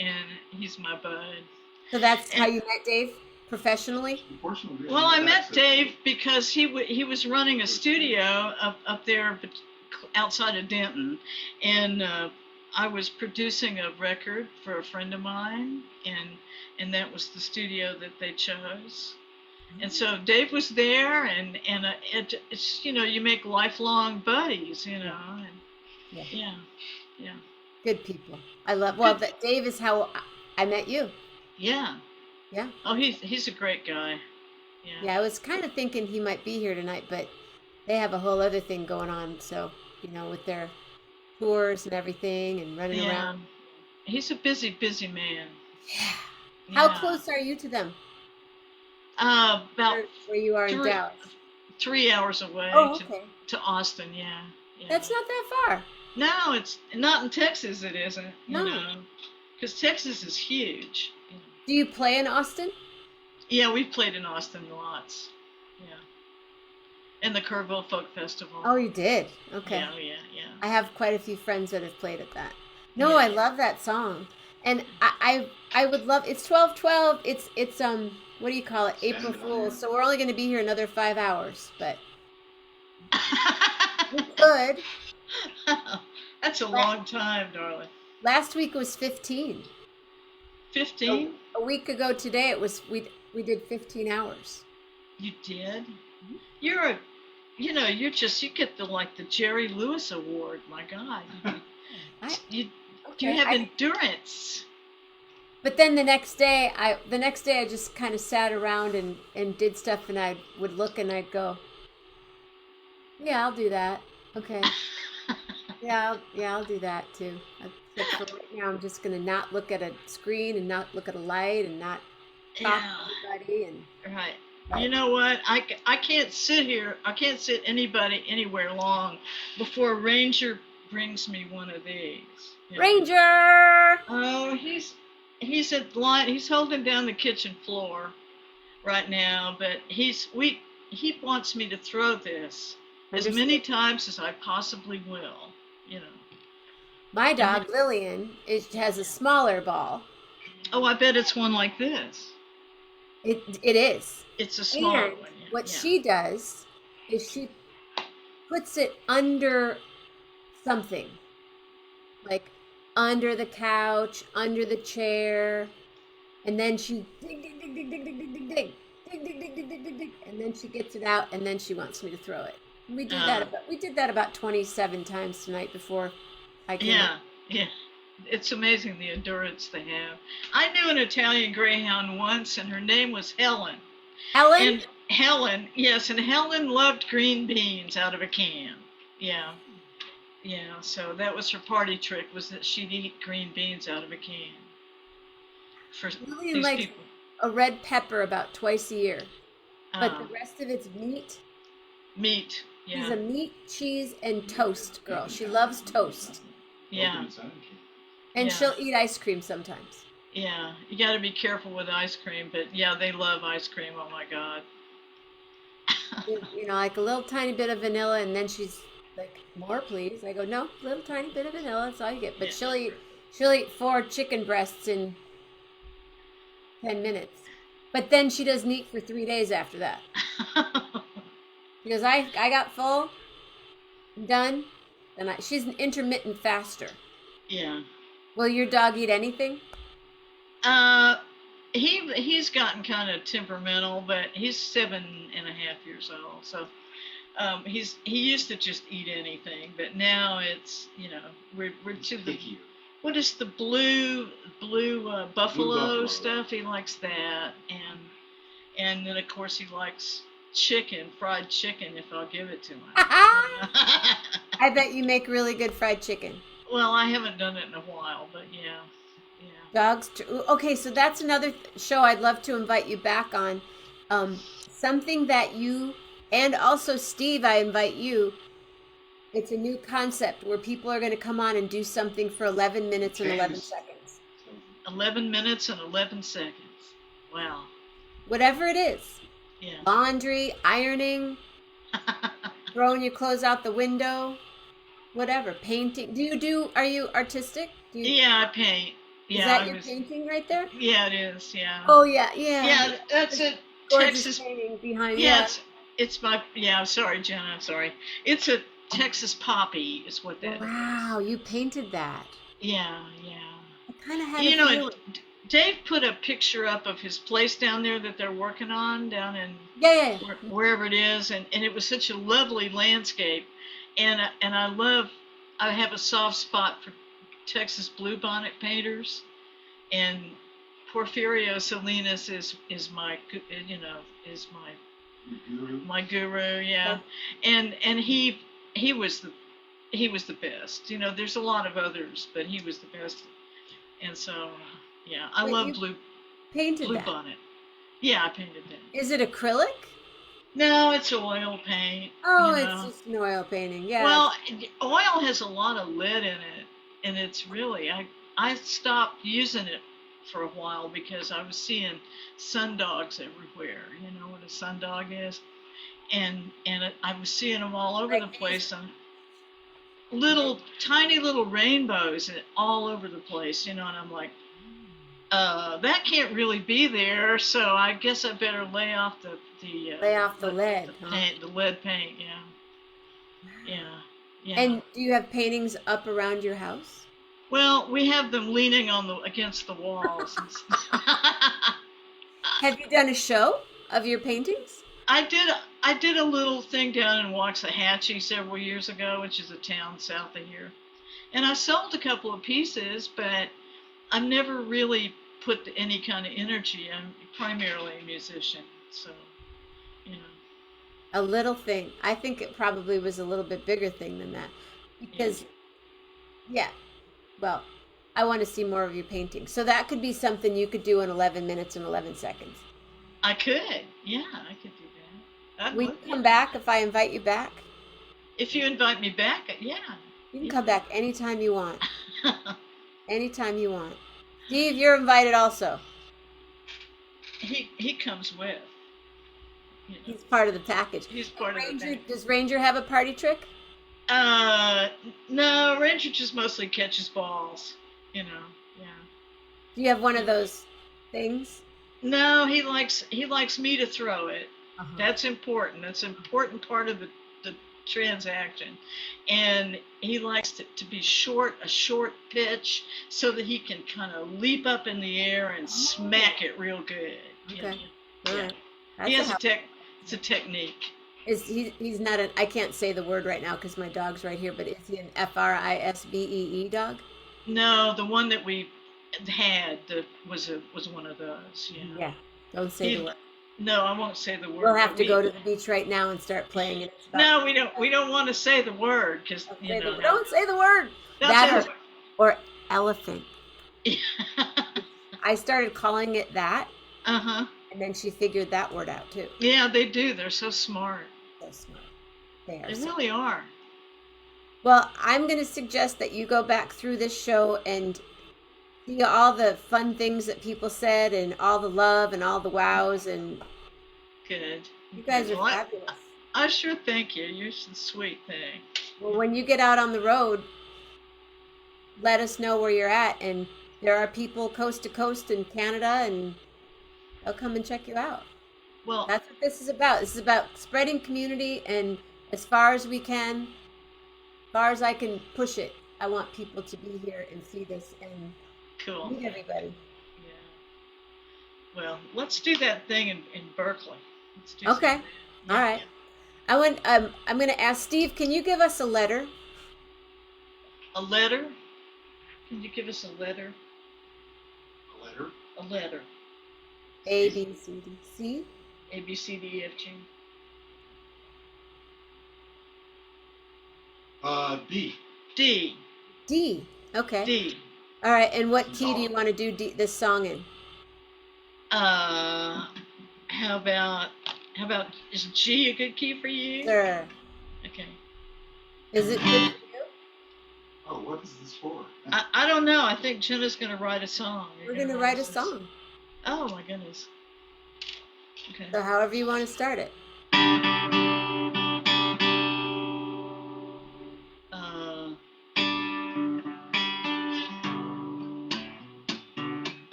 and he's my bud. So that's how you met Dave professionally? Unfortunately, Well, I met Dave because he was running a studio up there outside of Denton, and I was producing a record for a friend of mine, and that was the studio that they chose. And so Dave was there, and it's you make lifelong buddies, and yeah. Good people. I love. Well, Dave is how I met you. Yeah. Yeah. Oh, he's a great guy. Yeah. Yeah, I was kind of thinking he might be here tonight, but they have a whole other thing going on. So, with their tours and everything and running around. He's a busy man. Yeah. How close are you to them? About where you are in Dallas. 3 hours away. Oh, okay. To Austin. Yeah. That's not that far. No, it's not in Texas. It isn't. No. Because Texas is huge. Do you play in Austin? Yeah, we've played in Austin lots. Yeah. And the Kerrville Folk Festival. Oh, you did? Okay. Yeah. I have quite a few friends that have played at that. No, I love that song. And I would love, it's 12/12, it's what do you call it? April Fool's. So we're only going to be here another 5 hours, but we could. That's a long time, darling. Last week was 15. 15? A week ago today, it was we did 15 hours. You did? You're a, you're just, you get the Jerry Lewis Award. My God. You have endurance. But then the next day I just kind of sat around and did stuff, and I would look and I'd go, yeah, I'll do that. Okay. I'll do that too. Except for right now, I'm just gonna not look at a screen and not look at a light and not talk to anybody. And right. You know what? I can't sit here. I can't sit anybody anywhere long before Ranger brings me one of these. Ranger! Oh, he's holding down the kitchen floor right now, but he wants me to throw this as many times as I possibly will. My dog Lillian has a smaller ball. Oh, I bet it's one like this. It is. It's a smaller one. Yeah. What she does is she puts it under something, like under the couch, under the chair, and then she dig, and then she gets it out, and then she wants me to throw it. We did that about 27 times tonight before I came up. Yeah. It's amazing the endurance they have. I knew an Italian greyhound once, and her name was Helen. Helen? And Helen, yes, and Helen loved green beans out of a can. Yeah. Yeah, so that was her party trick, was that she'd eat green beans out of a can. For Lillian these likes people. a red pepper about twice a year. But the rest of it's meat. Meat, yeah. She's a meat, cheese, and toast girl. She loves toast. Yeah. And she'll eat ice cream sometimes. Yeah, you got to be careful with ice cream, but yeah, they love ice cream. Oh my God. Like a little tiny bit of vanilla, and then she's like, "More, please." I go, "No, little tiny bit of vanilla. That's all you get." But she'll eat 4 chicken breasts in 10 minutes. But then she doesn't eat for 3 days after that. Because I got full, done, and she's an intermittent faster. Yeah. Will your dog eat anything? He's gotten kind of temperamental, but he's 7.5 years old, so he used to just eat anything, but now it's we're to the what is the blue buffalo stuff? He likes that, and then of course he likes fried chicken if I'll give it to him. I bet you make really good fried chicken. Well, I haven't done it in a while, but yeah. Dogs. Okay, so that's another show I'd love to invite you back on. Something that you, and also Steve, I invite you. It's a new concept where people are going to come on and do something for 11 minutes and 11 seconds. 11 minutes and 11 seconds. Wow. Whatever it is. Yeah. Laundry, ironing, throwing your clothes out the window, whatever. Painting. Are you artistic? Yeah, I paint. Yeah, is that your painting right there? Yeah, it is. Yeah. Oh yeah. Yeah, that's a Texas painting behind. Yeah, it's my. Yeah, I'm sorry, Jenna. I'm sorry. It's a Texas poppy, is what that is. Wow, you painted that. Yeah. I kind of had a feeling. Dave put a picture up of his place down there that they're working on down in wherever it is, and it was such a lovely landscape, and I have a soft spot for Texas bluebonnet painters, and Porfirio Salinas is my my guru, yeah, and he was the best. There's a lot of others, but he was the best, and so yeah, I love bluebonnet. Yeah, I painted that. Is it acrylic? No, it's oil paint. Oh, it's just an oil painting. Yeah. Well, oil has a lot of lead in it. And it's really, I stopped using it for a while because I was seeing sundogs everywhere. You know what a sundog is? And I was seeing them all over the place. Tiny little rainbows all over the place, and I'm like, that can't really be there, so I guess I better lay off the lead. The lead paint, yeah. Yeah. And do you have paintings up around your house? Well, we have them leaning against the walls. Have you done a show of your paintings? I did I did a little thing down in Waxahachie several years ago, which is a town south of here. And I sold a couple of pieces, but I've never really put any kind of energy. I'm primarily a musician, so you know. A little thing. I think it probably was a little bit bigger thing than that. Yeah. Because, yeah, well, I want to see more of your paintings. So that could be something you could do in 11 minutes and 11 seconds. I could. Yeah, I could do that. I'd Will love you come that. back if I invite you back? If you invite me back, yeah. You can come back anytime you want. Anytime you want. Steve, you're invited also. He comes with. You know. He's part of the package. He's part of the Ranger, thing. does Ranger have a party trick? No, Ranger just mostly catches balls. You know, yeah. Do you have one of those things? No, he likes me to throw it. Uh-huh. That's important. That's an important part of the transaction. And he likes to be short, a short pitch, so that he can kind of leap up in the air and smack it real good. Okay. You know? All Yeah. right. He has That's it's a technique. he's not an, I can't say the word right now because my dog's right here, but is he an FRISBEE dog? No, the one that we had was one of those. Yeah. Yeah. Don't say the word. No, I won't say the word. We'll have to go to the beach right now and start playing it. No, we don't. We don't want to say the word because you know. Don't say the word. That or elephant. I started calling it that. Uh-huh. And then she figured that word out too. Yeah, they do. They're so smart. So smart. They really are. Well, I'm going to suggest that you go back through this show and see all the fun things that people said and all the love and all the wows and good. You guys are fabulous. I sure thank you. You're some sweet thing. Well, when you get out on the road, let us know where you're at, and there are people coast to coast in Canada, and they'll come and check you out. Well, that's what this is about. This is about spreading community, and as far as we can, as far as I can push it, I want people to be here and see this and meet everybody. Yeah. Well, let's do that thing in Berkeley. Let's do okay. Yeah. All right. I'm going to ask Steve, can you give us a letter? A letter? Can you give us a letter? A letter? A letter. A, B, C, D, C? A, B, C, D, E, F, G. D. D. D. Okay. D. All right. And what key do you want to do this song in? How about is G a good key for you? Sure. Okay. Is it good for you? Oh, what is this for? I don't know. I think Jenna's going to write a song. We're going to write a song. Oh my goodness. Okay. So however you want to start it.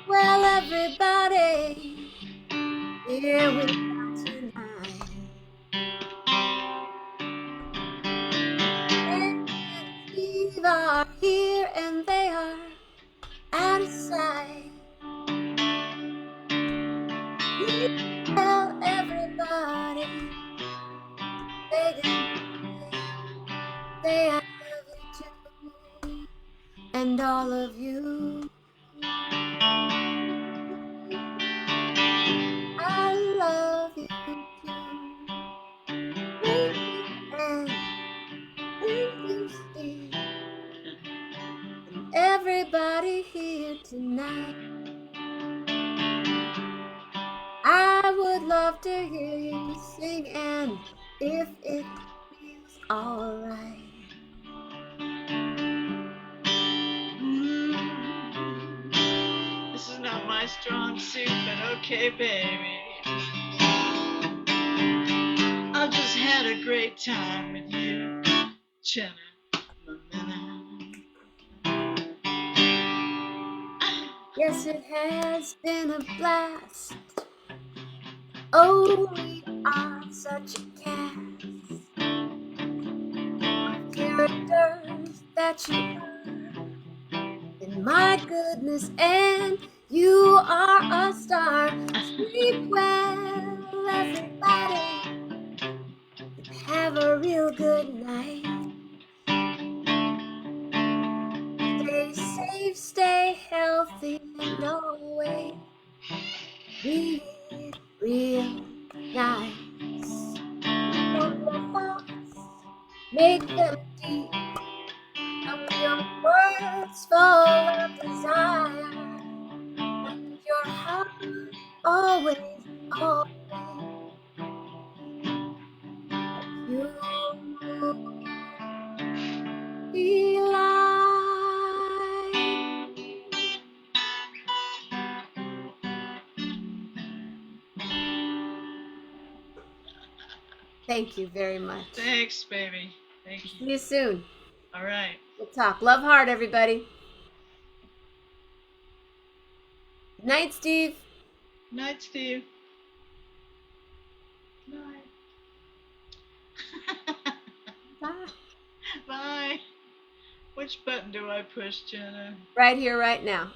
Well, everybody, here we are tonight. And Steve are here and they are out of sight. Tell everybody they say I love you too, and all of you. I love you too. Thank you, Anne. Thank you, Steve. And everybody here tonight. I would love to hear you sing, and if it feels alright. This is not my strong suit, but okay, baby. I just had a great time with you, Jenna Mammina. Yes, it has been a blast. Oh, we are such a cast of characters that you are. And my goodness, and you are a star. Sleep well, everybody. Have a real good night. Stay safe, stay healthy, and always be real nice. From your thoughts, make them deep. From your words full of desire. And your heart always, always you be light. Thank you very much. Thanks, baby. Thank See you. you soon. All right. We'll talk. Love hard, everybody. Good night, Steve. Night, Steve. Night. Bye. Bye. Which button do I push, Jenna? Right here, right now.